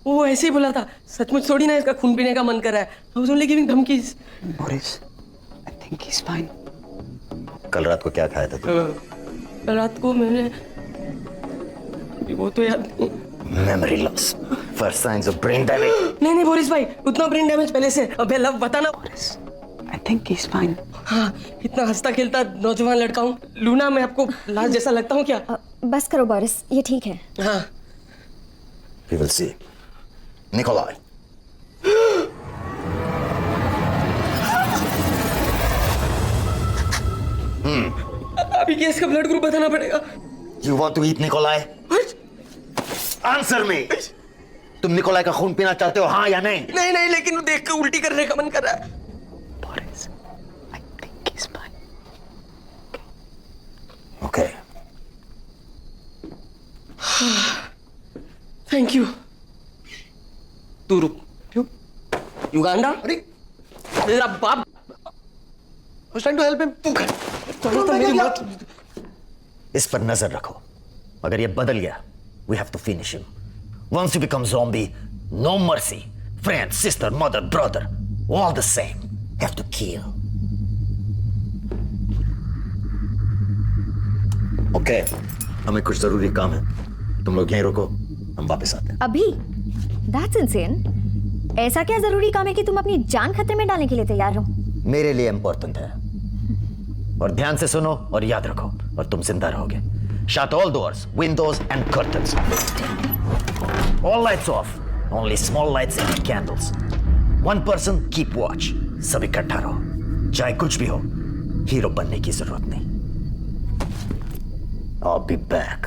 वो ऐसे ही बोला था। सचमुच थोड़ी ना इसका खून पीने का मन कर रहा है। I was only giving धमकीज। Boris, I think he is fine. कल रात को क्या खाया था तू? कल रात को मैंने, अभी वो तो याद नहीं। Memory loss. First signs of brain damage. नहीं बोरिस भाई, उतना ब्रेन डैमेज पहले से। अबे लव बताना। Boris, I think he is fine. हाँ, इतना हंसता खेलता नौजवान लड़का हूँ। लूना, मैं आपको लाश जैसा लगता हूँ क्या? बस करो बोरिस, ये ठीक है। हाँ। We will see. Nikolai. अभी केस का ब्लड ग्रुप बताना पड़ेगा। You want to eat Nikolai? Answer me. तुम निकोलाई का खून पीना चाहते हो, हाँ या नहीं? नहीं, लेकिन देख के उल्टी करने का मन कर रहा है। Boris, I think he is fine. Okay. Thank you. तू रुक। क्यों? युगांडा? अरे, मेरा बाप। I was trying to help him. तू कर। चलो तो मेरी बात। इस पर नजर रखो, अगर ये बदल गया, we have to finish him. Once you become zombie, no mercy. Friend, sister, mother, brother, all the same. Have to kill. Okay, हमें कुछ जरूरी काम है, तुम लोग यहीं रुको, हम वापस आते हैं। अभी? That's insane. ऐसा क्या जरूरी काम है कि तुम अपनी जान खतरे में डालने के लिए तैयार हो? मेरे लिए इंपॉर्टेंट है, और ध्यान से सुनो और याद रखो, और तुम जिंदा रहोगे। Shut all doors, windows and curtains. All lights off. Only small lights and candles. One person keep watch. सब इकट्ठा रहो। चाहे कुछ भी हो, हीरो बनने की जरूरत नहीं। I'll be back.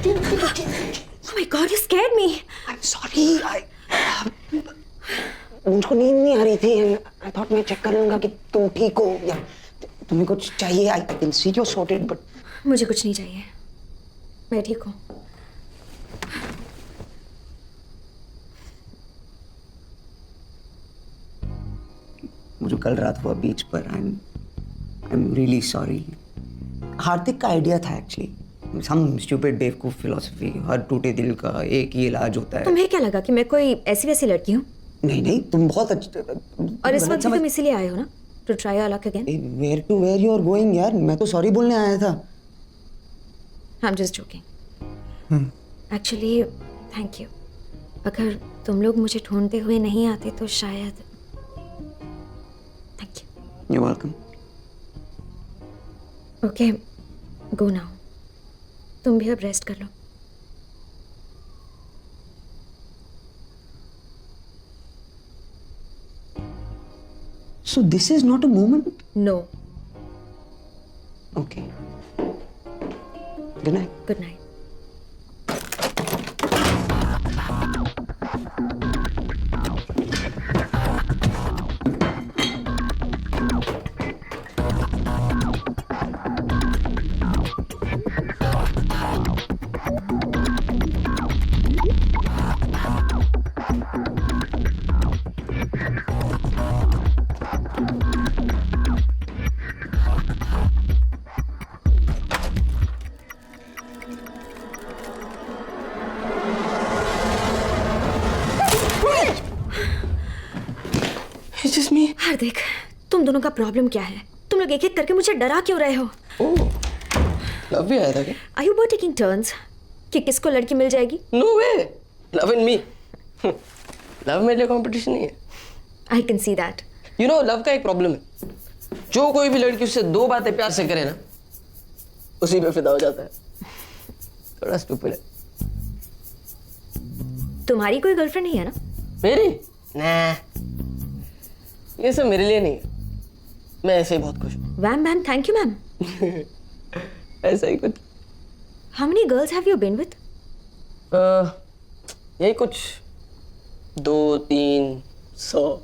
Oh my God, you scared me. I'm sorry. मुझको नींद नहीं आ रही थी and I thought मैं चेक कर लूंगा कि तुम ठीक हो या तुम्हें कुछ चाहिए. I can see you're sorted, but मुझे कुछ नहीं चाहिए. मैं ठीक हूँ. मुझे कल रात हुआ बीच पर. I'm really sorry. हार्दिक का आइडिया था एक्चुअली. Some stupid बेवकूफ फिलोसफी. हर टूटे दिल का एक ही इलाज होता है. तुम्हें क्या लगा कि मैं कोई ऐसी वैसी लड़की हूँ? नहीं तुम बहुत अच्छे. और इस वक्त भी तुम इसीलिए आए हो ना? To try your luck again? Where you are going यार? मैं तो सॉरी बोलने आया था. I'm just joking. Actually, thank you. अगर तुम लोग मुझे ढूंढते हुए नहीं आते तो शायद. Thank you. You're welcome. Okay, go now. तुम भी अब रेस्ट कर लो. So this is not a moment? No. Okay. Good night. Good night. It's just me. हार्दिक, तुम दोनों का प्रॉब्लम क्या है? तुम लोग एक एक करके मुझे डरा क्यों रहे हो? Oh, love भी आया था क्या? Are you both taking turns? कि किसको लड़की मिल जाएगी? No way. Love and me. Love मेरे लिए कंपटीशन नहीं है. I can see that. You know, love का एक प्रॉब्लम है. जो कोई भी लड़की उससे 2 बातें प्यार से करे ना, उसी पे फिदा हो जाता है. थोड़ा स्टूपिड है. तुम्हारी कोई गर्लफ्रेंड नहीं है ना? मेरी? nah. ये सब मेरे लिए नहीं है. मैं ऐसे ही बहुत खुश हूँ. Wham bam, thank you ma'am. ऐसा ही कुछ. How many girls have you been with? यही कुछ 200-300.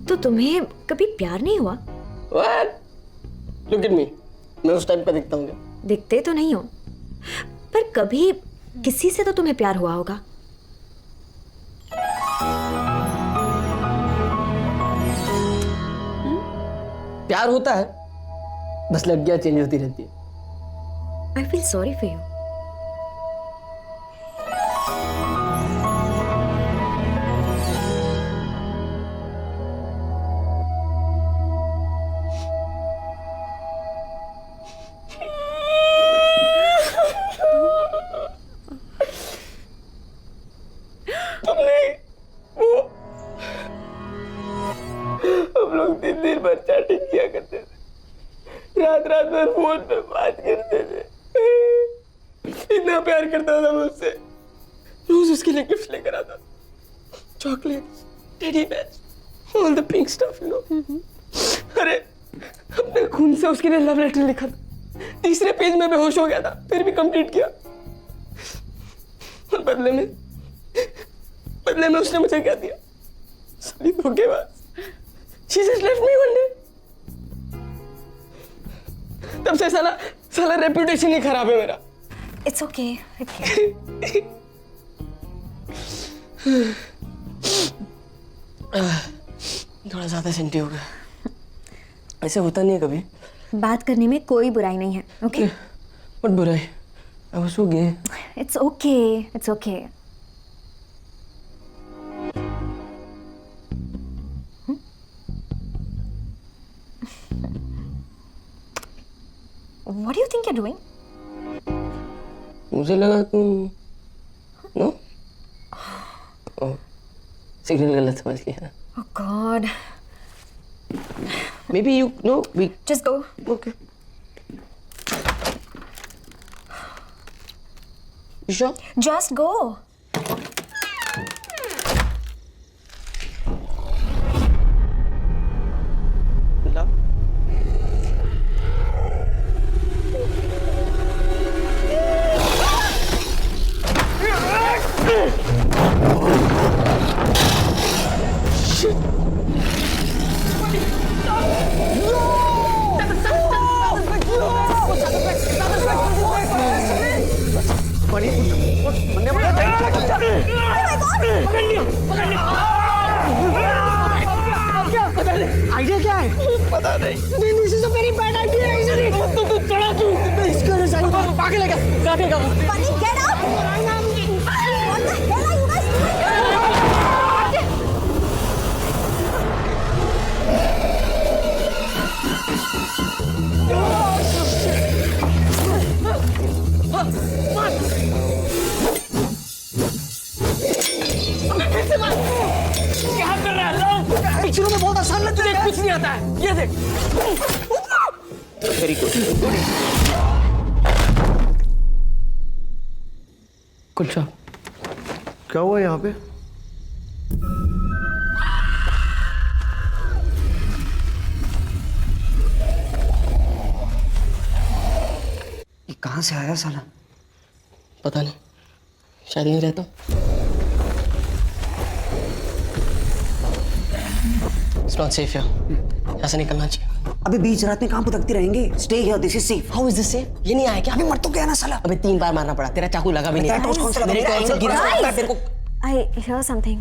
तो तुम्हें कभी प्यार नहीं हुआ? What? Look at me. मैं उस टाइप का दिखता हूँ क्या? दिखते तो नहीं हो, पर कभी किसी से तो तुम्हें प्यार हुआ होगा. प्यार होता है, बस लड़कियां चेंज होती रहती है. I feel sorry for you. हम लोग दिन भर चैटिंग किया करते थे, रात भर फोन पे बात करते थे. इतना प्यार करता था मैं उससे. रोज उसके लिए गिफ्ट लेकर आता, chocolates, teddy bears, all the pink stuff, you know. अरे अपने खून से उसके लिए लव लेटर लिखा था. 3रे पेज में बेहोश हो गया था, फिर भी कंप्लीट किया. और बदले में उसने मुझे क्या दिया? सारी धोखेबाज. She just left me one day. तब से साला रेपुटेशन ही खराब है मेरा. It's okay. Okay. थोड़ा ज्यादा सेंटी हो गया. ऐसे होता नहीं है कभी. बात करने में कोई बुराई नहीं है. Okay. बट बुराई. I was so gay. It's okay. It's okay. What do you think you're doing? मुझे लगा तुम नो सिग्नल गलत समझ लिया ना. Oh God. Maybe you know we Just go. okay. You sure? Just go. Love. Idea क्या है? पता नहीं। This is a very bad idea, isn't it? तू चढ़ा तू इसको पागल है क्या? काटेगा। Bunny, get up! What the hell are you guys doing? क्या कर रहा है? पिक्चरों में बहुत आसान लगता है, कुछ नहीं आता है, ये देख। Very good. Good job. क्या हुआ यहाँ पे? ये कहाँ से आया साला? पता नहीं, शायद यहीं रहता हूँ। It's not safe here. यहाँ से निकलना चाहिए। अबे बीच रात में कहाँ भटकते रहेंगे? Stay here, this is safe. How is this safe? ये नहीं आया क्या? अबे मर तो गया ना साला। अबे 3 बार मारना पड़ा, तेरा चाकू लगा भी नहीं। टॉस कौन सा लगा? मेरे पैर से गिरा था, तेरे को। I hear something.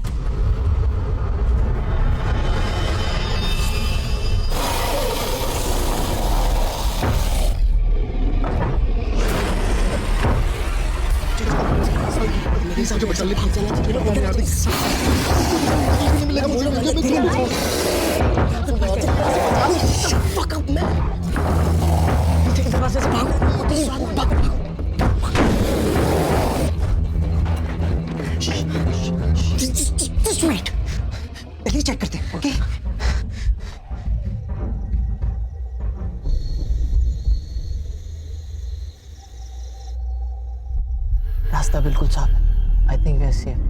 Fuck up, man. पीछे के दरवाजे से भागो, प्लीज भागो, भागो, भागो। Just wait. पहले चेक करते हैं, ओके? रास्ता बिल्कुल साफ है। I think we are safe.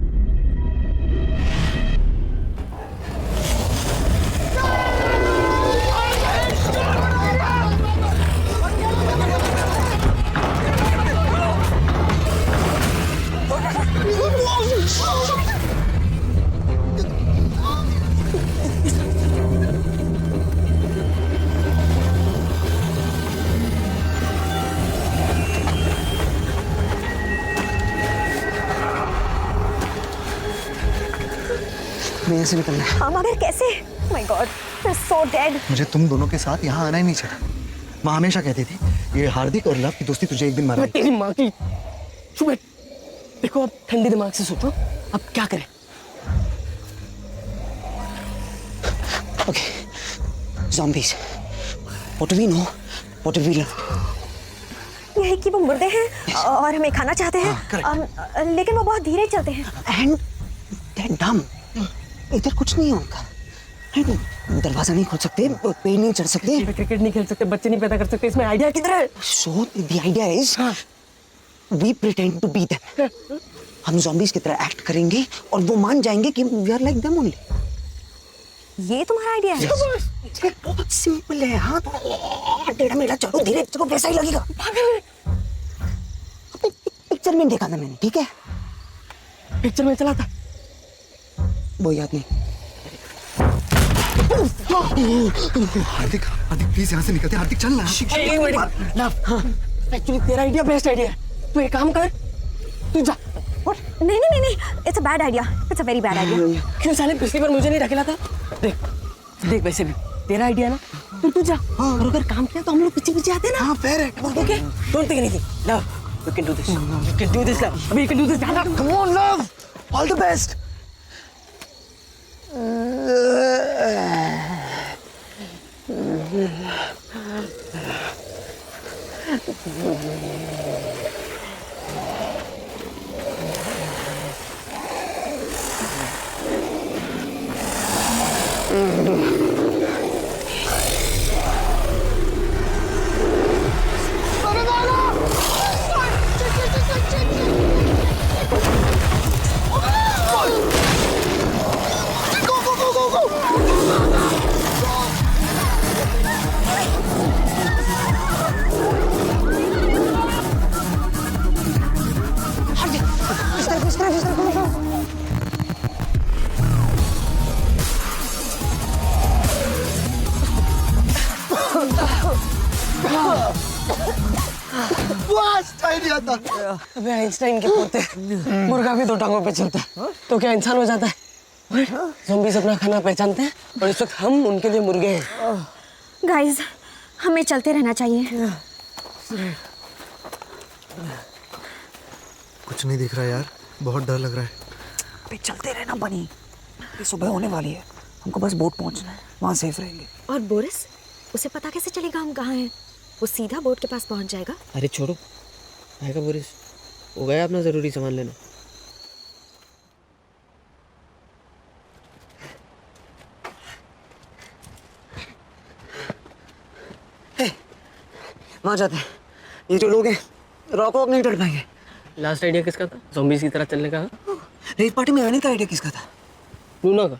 हमें यहाँ से निकलना है। हम मगर कैसे? My God, we're so dead. मुझे तुम दोनों के साथ यहाँ आना ही नहीं चाहिए। माँ हमेशा कहती थी ये हार्दिक और लव की दोस्ती तुझे एक दिन मारा। तेरी माँ की चुप बैठ। देखो, अब ठंडे दिमाग से सोचो, अब क्या करें? Okay, zombies. What do we know? What do we learn? ये है कि वो मुर्दे हैं और हमें खाना चाहते हैं, लेकिन वो बहुत धीरे चलते हैं। And they're dumb. इधर कुछ नहीं है उनका। दरवाजा नहीं खोल सकते, पेड़ नहीं चढ़ सकते। क्रिकेट नहीं खेल सकते, बच्चे नहीं पैदा कर सकते, इसमें आइडिया किधर है? So the idea is, we pretend to be them. हम zombies की तरह एक्ट करेंगे और वो मान जाएंगे कि we are like them only. ये तुम्हारा आइडिया है? ये बहुत सिंपल है। हाँ, टेढ़ा मेढ़ा चलो, धीरे चलो, वैसा ही लगेगा। पिक्चर में देखा था मैंने, ठीक है? पिक्चर में चला था। वो याद नहीं। हार्दिक, हार्दिक प्लीज यहाँ से निकलते। हार्दिक चल ना। एक्चुअली तेरा आइडिया बेस्ट आइडिया है। तू एक काम कर, तू जा। नहीं नहीं नहीं नहीं, it's a bad idea, it's a very bad idea. क्यों साले पिछली बार मुझे नहीं ढकेला था? देख देख, वैसे भी तेरा आइडिया ना, तू जा। और अगर काम किया तो हम लोग पीछे पीछे आते हैं ना। हाँ फेयर है। Okay, don't think anything. Love, you can do this, you can do this love. अभी you can do this. Come on love, all the best. बस नहीं आता। अबे आइंस्टाइन के पोते, मुर्गा भी दो टांगों पे चलता है तो क्या इंसान हो जाता है? ज़ॉम्बीज़ अपना खाना पहचानते हैं और इस वक्त हम उनके लिए मुर्गे हैं। गाइस, हमें चलते रहना चाहिए। कुछ नहीं दिख रहा यार, बहुत डर लग रहा है। पे चलते रहना बनी, ये सुबह होने वाली है, हमको बस बोट पहुंचना है, वहाँ सेफ रहेंगे। और बोरिस, उसे पता कैसे चलेगा हम कहाँ हैं? वो सीधा बोट के पास पहुंच जाएगा। अरे छोड़ो, आएगा बोरिस, हो गया अपना ज़रूरी सामान लेना। वहाँ जाते हैं, ये जो लोग हैं रॉक वॉक नहीं डर पाएंगे। लास्ट आइडिया किसका था? ज़ॉम्बीज़ की तरह चलने का? रेव पार्टी में आने का आइडिया किसका था? लूना का।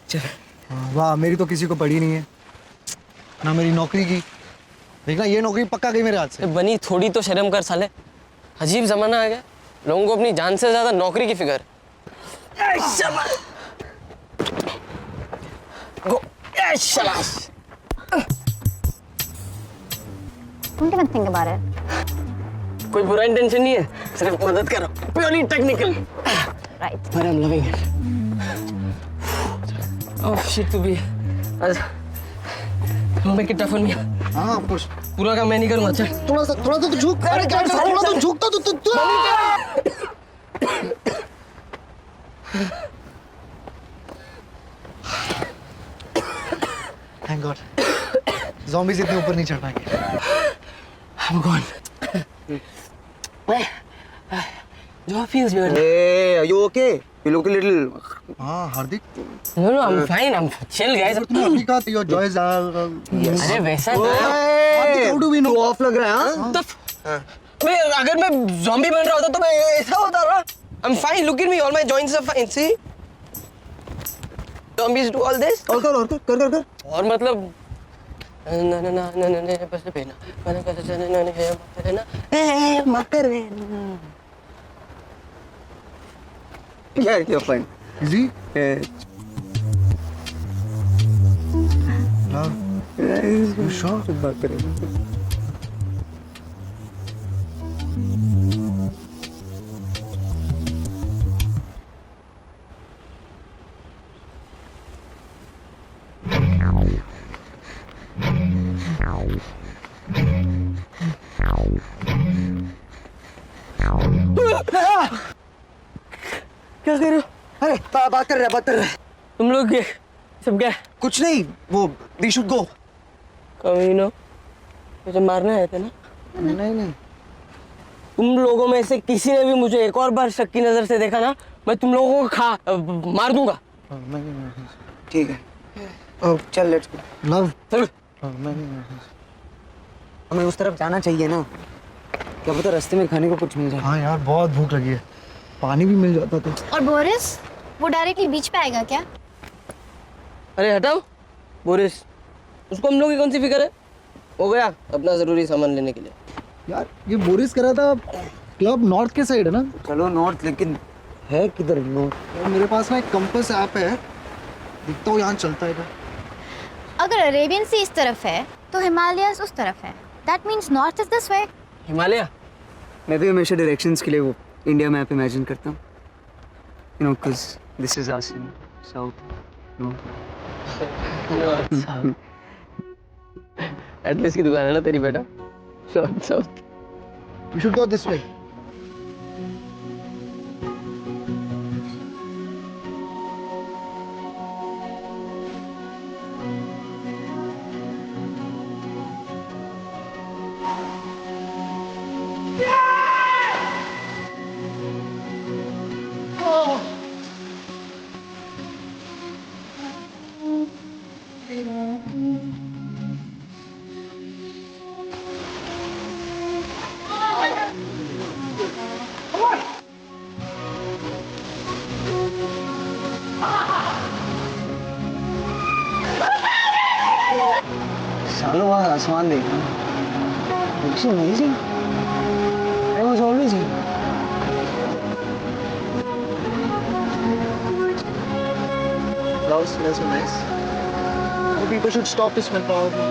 चल वाह, मेरी तो किसी को पड़ी नहीं है ना, मेरी नौकरी की। देखना ये नौकरी पक्का गई मेरे हाथ से। बनी थोड़ी तो शर्म कर साले, अजीब जमाना आ गया, लोगों को अपनी जान से ज्यादा नौकरी की फिक्र। Don't even think about it. कोई बुरा इंटेंशन नहीं है, सिर्फ मदद करो, purely technical. Right. But I'm loving it. Oh shit, तू भी। Make it tough on me. हाँ ऑफ कोर्स। पूरा काम मैं नहीं करूँगा, चल। थोड़ा सा तो झुक। अरे क्या थोड़ा तो झुकता तू। थैंक गॉड, ज़ॉम्बीज़ इतने ऊपर नहीं चढ़ पाएंगे। I'm gone. Job feels weird. Hey, are you okay? You look a little. हाँ हार्दिक, No, I'm fine. I'm chill, guys. तुमने अभी कहा था your joys are अरे वैसा Hey, how do we know? तू ऑफ लग रहा है हाँ? मैं अगर मैं ज़ॉम्बी बन रहा होता तो मैं ऐसा होता ना। I'm fine. Look at me. All my joints are fine. See? Zombies do all this. और कर। और मतलब ना ना ना ना ना बस पे ना मैंने कैसे ना ना है ना ए मकर Yeah, you're fine. Easy? Yeah. Love, you sure? बात करेंगे। क्या कर रहे हो? अरे बात कर रहे हैं। तुम लोग ये सब क्या? कुछ नहीं, वो we should go. कमीनो, मुझे मारने आए थे ना? नहीं। तुम लोगों में से किसी ने भी मुझे एक और बार शक की नजर से देखा ना, मैं तुम लोगों को मार दूंगा। ठीक है, चल लेट्स गो। Love, चलो। हमें उस तरफ जाना चाहिए ना, क्या पता रास्ते में खाने को कुछ मिल जाए। हाँ यार बहुत भूख लगी है, पानी भी मिल जाता तो। और बोरिस, वो डायरेक्टली बीच पे आएगा क्या? अरे हटाओ, बोरिस, उसको हम लोग की कौन सी फिक्र है? हो गया अपना जरूरी सामान लेने के लिए। यार ये बोरिस करा था, क्लब नॉर्थ के साइड है ना? चलो नॉर्थ, लेकिन है किधर नॉर्थ? यार मेरे पास ना एक कंपास ऐप है, दिखता हूँ यहाँ चलता है। अगर अरेबियन सी इस तरफ है तो हिमालयस उस तरफ है। That means north is this way. Himalaya? मैं भी हमेशा डायरेक्शंस के लिए वो इंडिया मैप इमेजिन करता हूँ, you know, because this is us in south. Know at least की दुकान है ना तेरी बेटा? South. We should go this way. सालों बाद आसमान देखा, it's amazing. I was always here. That smells so nice. People should stop this smell probably.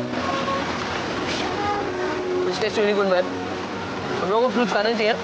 This tastes really good, man. हम लोगों को फ्रूट खाना चाहिए.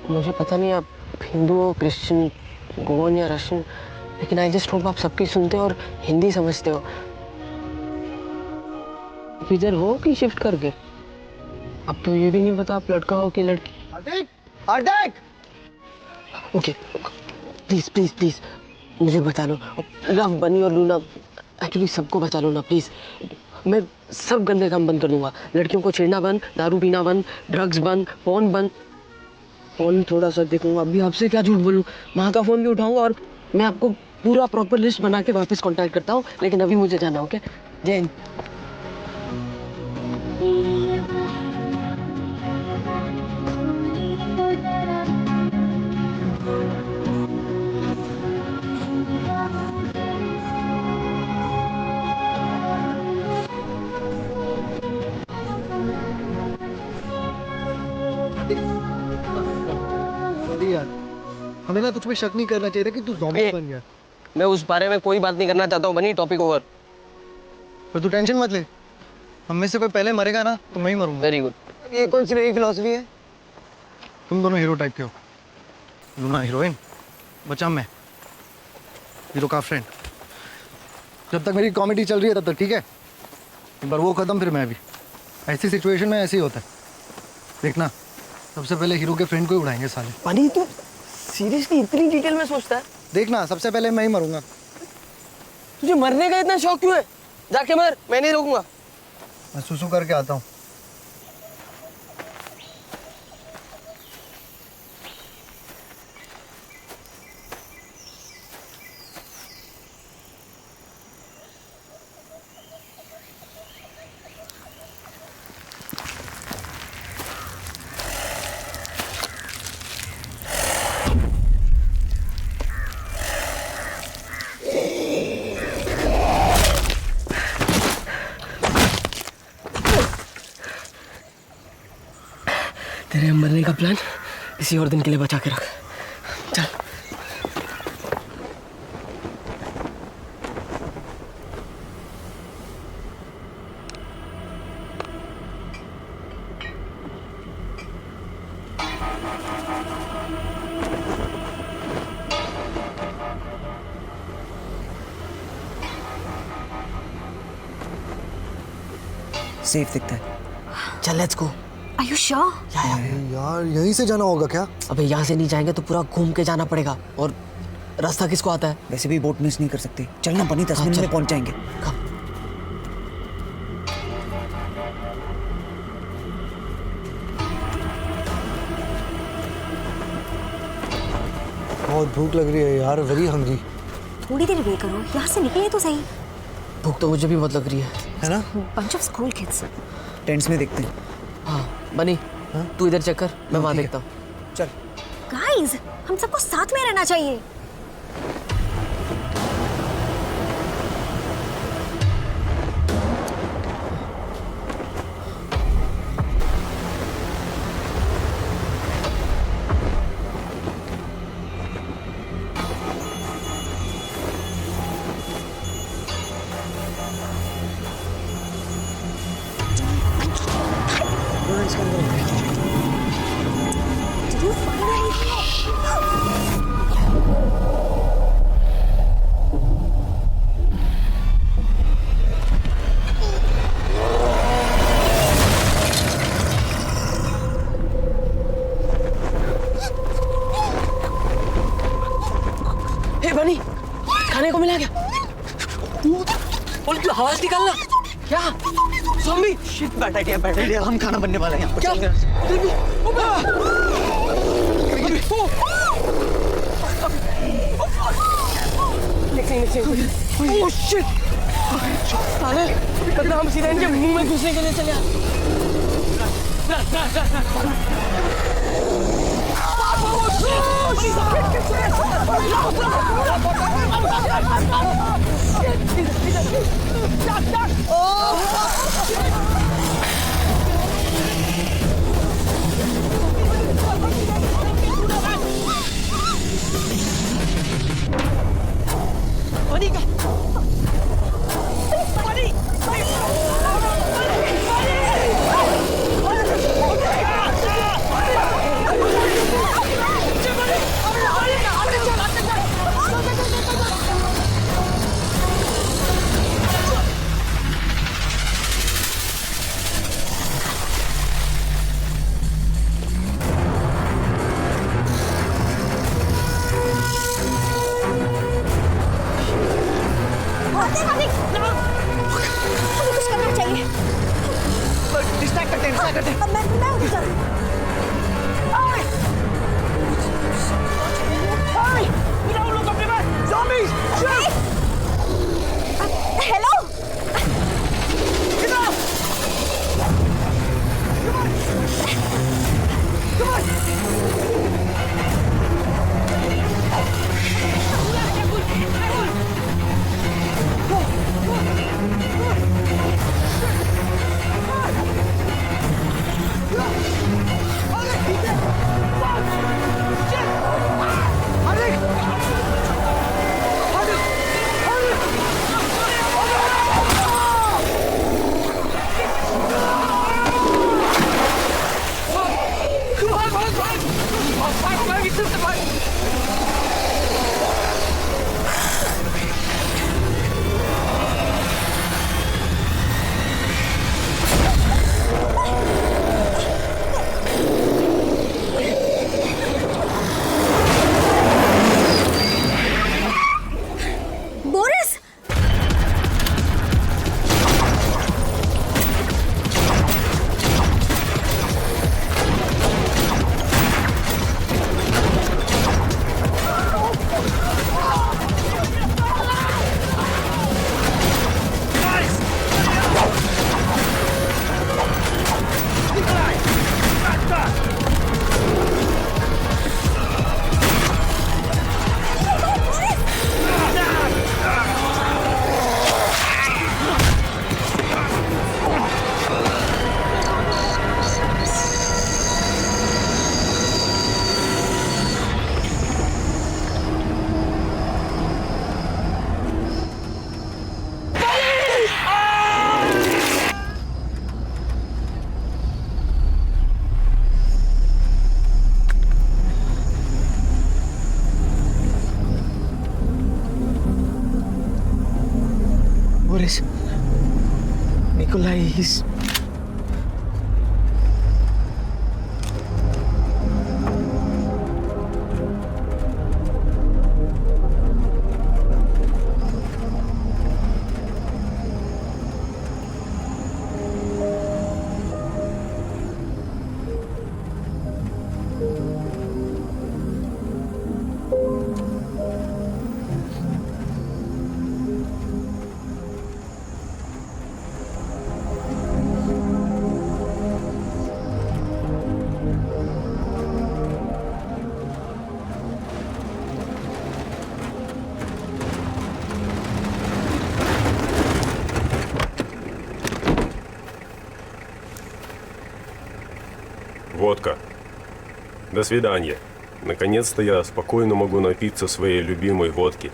मुझे पता नहीं आप हिंदू हो, क्रिश्चियन, गोवन या रशियन, लेकिन आई जस्ट होप आप सबकी सुनते हो और हिंदी समझते हो. आप इधर हो कि शिफ्ट कर गए? अब तो ये भी नहीं पता आप लड़का हो कि लड़की. ओके प्लीज प्लीज प्लीज मुझे बता लो. लव, बनी और लूना, एक्चुअली सबको बचा लो ना प्लीज. मैं सब गंदे काम बंद कर दूंगा. लड़कियों को छेड़ना बंद, दारू पीना बंद, ड्रग्स बंद, फोन बंद. फोन थोड़ा सा देखूंगा. अभी आपसे क्या झूठ बोलूं, माँ का फोन भी उठाऊंगा और मैं आपको पूरा प्रॉपर लिस्ट बना के वापस कांटेक्ट करता हूँ. लेकिन अभी मुझे जाना है. ओके, जय हिंद. यार हमें ना तुझ पे शक नहीं करना चाहिए था कि तू ज़ॉम्बी बन गया. मैं उस बारे में कोई बात नहीं करना चाहता हूँ. बनी, टॉपिक ओवर. पर तू टेंशन मत ले, हम में से कोई पहले मरेगा ना तो मैं ही मरूंगा. Very good. ये कौन सी नई फिलॉसफी है? तुम दोनों हीरो टाइप के हो. लूना हीरोइन, बचा मैं हीरो का फ्रेंड. जब तक मेरी कॉमेडी चल रही है तब तक ठीक है, एक बार वो खत्म फिर मैं भी. ऐसी सिचुएशन में ऐसे ही होता है. देखना, सबसे पहले हीरो के फ्रेंड को ही उड़ाएंगे साले. बनी, तू सीरियसली इतनी डिटेल में सोचता है? देखना, सबसे पहले मैं ही मरूंगा. तुझे मरने का इतना शौक क्यों है? जाके मर, मैं नहीं रोकूंगा. मैं सुसु करके आता हूँ. तेरे मरने का प्लान किसी और दिन के लिए बचा के रख. चल. सेफ दिखता है. चल, let's go. Are you sure? यार यहीं से जाना होगा क्या? अबे यहाँ से नहीं जाएंगे तो पूरा घूम के जाना पड़ेगा. और रास्ता किसको आता है? वैसे भी बोट मिस नहीं कर सकते. चलना बनी, 10 मिनट चल. में पहुंच जाएंगे. कम. बहुत भूख लग रही है यार, वेरी हंग्री. थोड़ी देर वेट करो, यहाँ से निकले तो सही. भूख तो मुझे भी बहुत लग रही है ना? Bunch of school kids. Tents में देखते हैं. हाँ बनी, तू इधर चेक कर, मैं वहाँ देखता हूँ. चल. Guys, हम सबको साथ में रहना चाहिए. Did you find anything? हे बनी, खाने को मिला क्या? बोल, तू आवाज निकालना. क्या? ज़ॉम्बी शिट बैड आइडिया हम खाना बनने वाले हैं यहाँ पर। क्या ओह शिट साले कदम हम सीधा इनके मुंह में घुसने के लिए चले आए। कुछ करना चाहिए। डिस्ट्रैक्ट करते हैं। अब मैं उधर जाऊँ। Hello Boris Boris, Nikolai, he's... Водка. До свидания. Наконец-то я спокойно могу напиться своей любимой водки.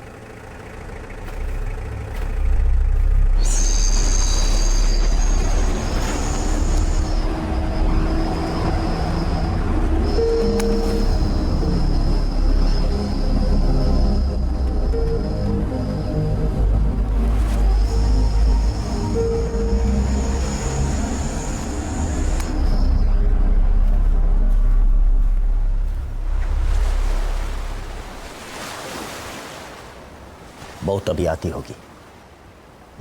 बहुत अभी आती होगी,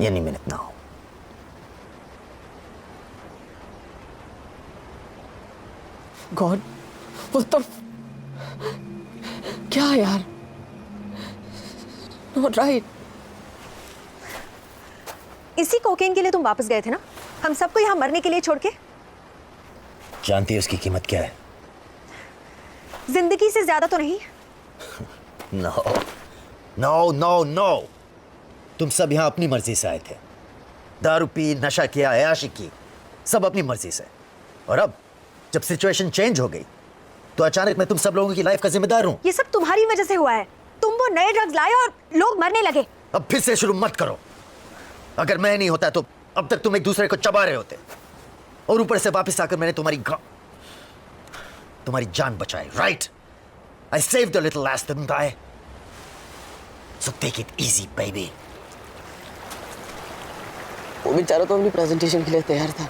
यानी मिनट ना हो। गॉड, व्हाट द क्या यार, नॉट राइट। इसी कोकेन के लिए तुम वापस गए थे ना, हम सबको यहाँ मरने के लिए छोड़ के? जानती है उसकी कीमत क्या है? जिंदगी से ज्यादा तो नहीं? नो नो नो नो, तुम सब यहाँ अपनी मर्जी से आए थे। दारू पी, नशा किया, अयाशी की, सब अपनी मर्जी से। और अब जब सिचुएशन चेंज हो गई तो अचानक मैं तुम सब लोगों की लाइफ का जिम्मेदार हूं। ये सब तुम्हारी वजह से हुआ है। तुम वो नए ड्रग्स लाए और लोग मरने लगे। अब फिर से शुरू मत करो। अगर मैं नहीं होता तो अब तक तुम एक दूसरे को चबा रहे होते, और ऊपर से वापस आकर मैंने तुम्हारी जान बचाई। Right, I saved a little last didn't I? So take it easy, baby. वो बेचारा तो अपनी प्रेजेंटेशन के लिए तैयार था,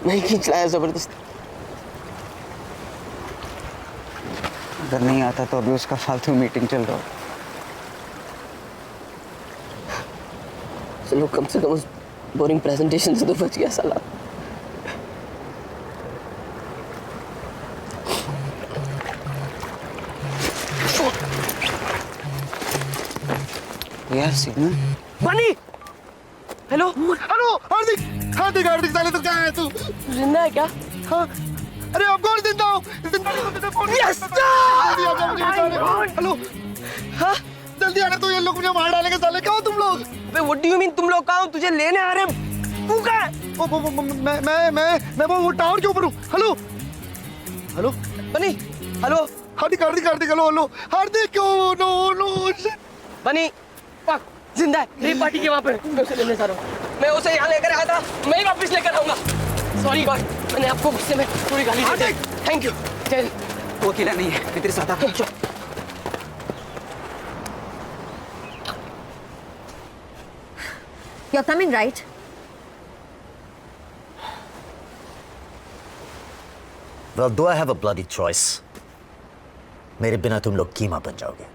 मैं ही खींच लाया जबरदस्ती। अगर नहीं आता तो अभी उसका फालतू मीटिंग चल रहा हो। चलो कम से कम उस बोरिंग प्रेजेंटेशन से तो बच गया साला। यार सिग्नल। बनी, हेलो हेलो हार्दिक, हार्दिक हार्दिक साले, तू क्या है तू? जिंदा है क्या? हाँ, अरे अब कौन जिंदा हूँ? हेलो, हाँ जल्दी आना, तो ये लोग मुझे मार डालेंगे साले। कहाँ हो तुम लोग? व्हाट डू यू मीन तुम लोग कहाँ हो? तुझे लेने आ रहे हैं। तू कहाँ है? मैं वो टावर के ऊपर हूँ। Hello hello Bunny, hello Hardik Hardik Hardik, hello hello Hardik, क्यों? नो नो बनी, फक, जिंदा है। रेप पार्टी के वहाँ पे मैं उसे लेने जा रहा हूँ। मैं उसे यहाँ लेकर आया था, मैं ही वापस लेकर आऊंगा। सॉरी गॉड, मैंने आपको गुस्से में पूरी गाली दी थी। Thank you. चल, वो अकेला नहीं है, मैं तेरे साथ आता हूँ। You're coming, right? Well, do I have a bloody choice? मेरे बिना तुम लोग कीमा बन जाओगे।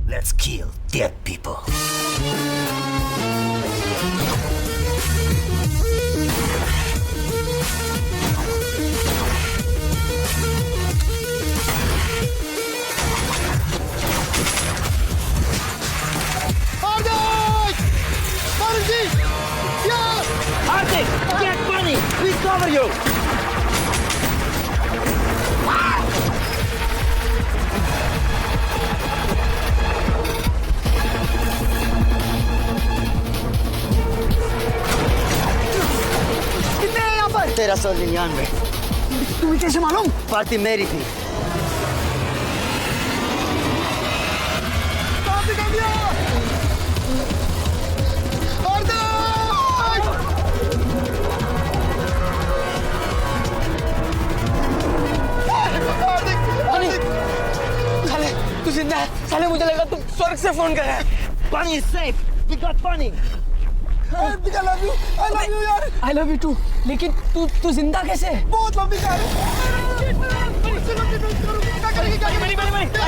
Let's kill dead people. Hardik, get money. We cover you. कितने हैं यहाँ पर? 1399। तुम्हें कैसे मालूम? पार्टी मेरी थी। कहाँ से कर दिया? साले तू जिंदा है। साले मुझे लगा तू स्वर्ग से फोन कर रहा है। Bunny is safe. We got Bunny. I love you. I love you यार। I love you too। लेकिन तू जिंदा कैसे है? बहुत लंबी कहानी। क्या करेंगे? क्या करेंगे? I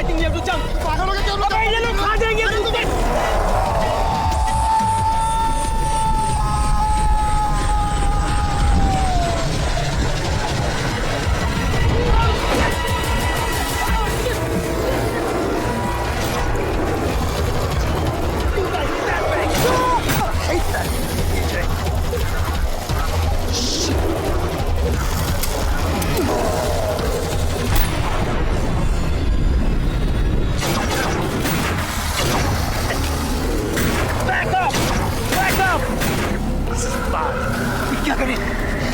think we have to jump। पागल हो गए क्या लोग? अबे ये लोग खा जाएंगे।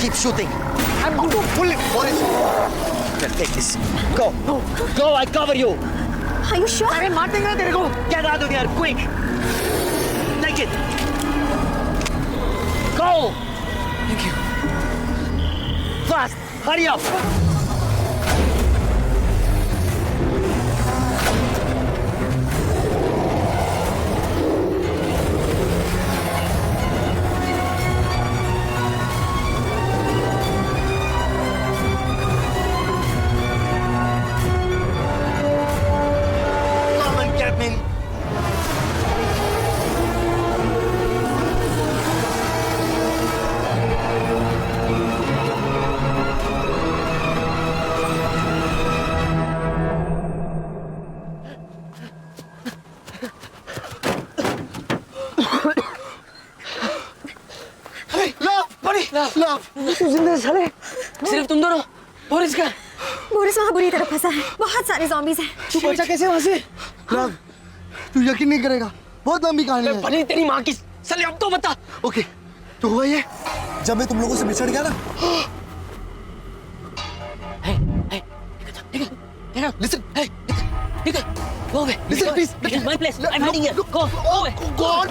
Keep shooting. I'm going to pull it. Boris, here, take this. Go. Go, I cover you. Are you sure? अरे मार देंगे ना तेरे को. Get out of here, quick. Take it. Go! Thank you. Fast. Hurry up. Come on, Captain. तू जिंदा है साले? सिर्फ तुम दोनों? बोरिस का? बोरिस वहाँ बुरी तरह फंसा है, बहुत सारे zombies हैं। तू बचा कैसे वहां से? लव, तू यकीन नहीं करेगा, बहुत लंबी कहानी है। भली तेरी माँ की साले, अब तो बता। ओके, तो हुआ ये, जब मैं तुम लोगों से बिछड़ गया ना, Listen, hey, Nika, go away. Listen, please. This is my place. I'm hiding here. Go away. Go on.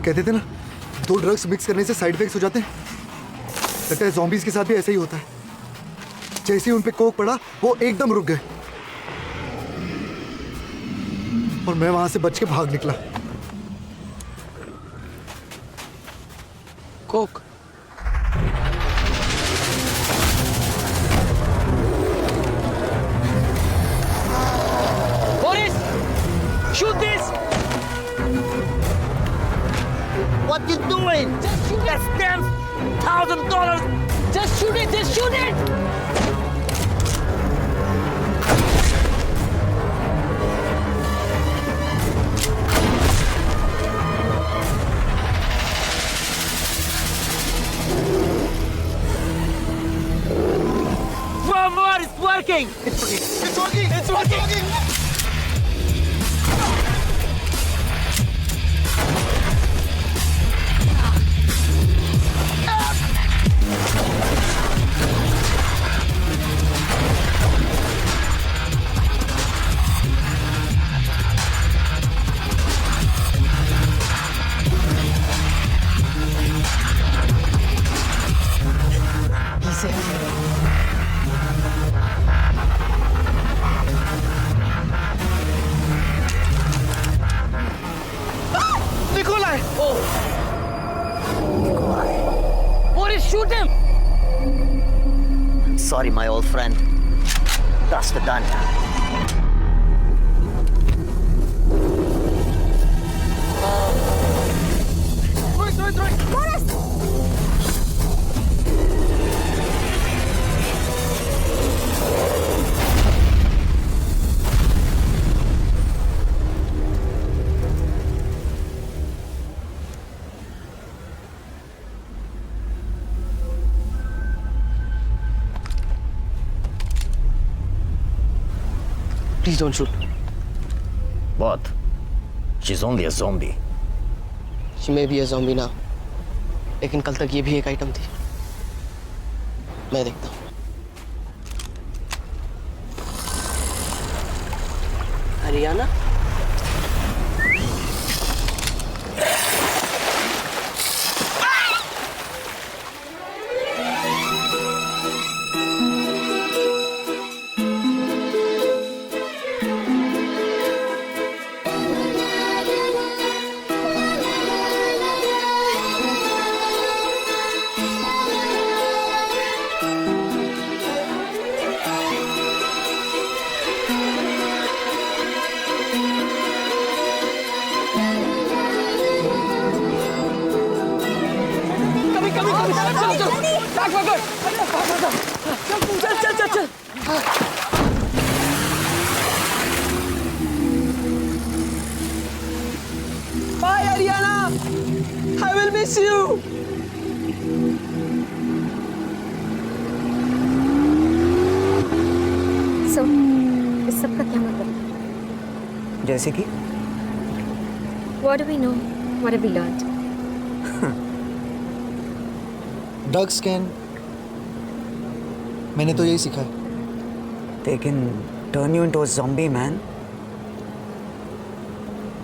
कहते थे ना, दो ड्रग्स मिक्स करने से साइड इफेक्ट्स हो जाते हैं। लगता है ज़ॉम्बीज़ के साथ भी ऐसा ही होता है। जैसे ही उन पे कोक पड़ा, वो एकदम रुक गए और मैं वहां से बच के भाग निकला। Coke? Boris, shoot this! What you doing? Just shoot it! That's $10,000. Just shoot it! Just shoot it! One more, it's working. It's working! Boris, shoot him! Sorry, my old friend. That's the done. Please don't shoot. What? She's only a zombie. She may be a zombie now. लेकिन कल तक ये भी एक आइटम थी। मैं देखता हूँ। Haryana? Bye, Ariana. I will miss you. So, इस सब का क्या मतलब? जैसे कि What do we know? What have we learned? Drugs can, मैंने तो यही सीखा है. they can turn you into a zombie, man.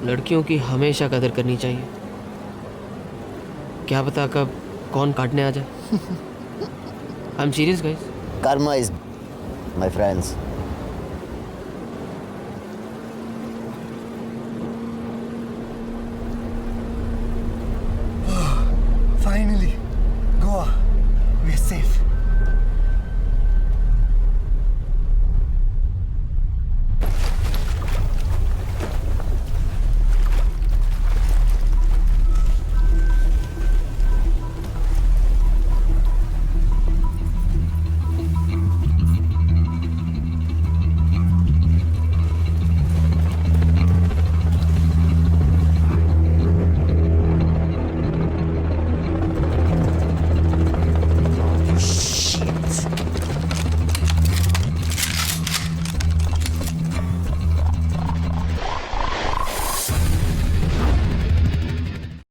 लड़कियों की हमेशा कदर करनी चाहिए. क्या पता कब कौन काटने आ जाए. I am serious guys. Karma is, my friends,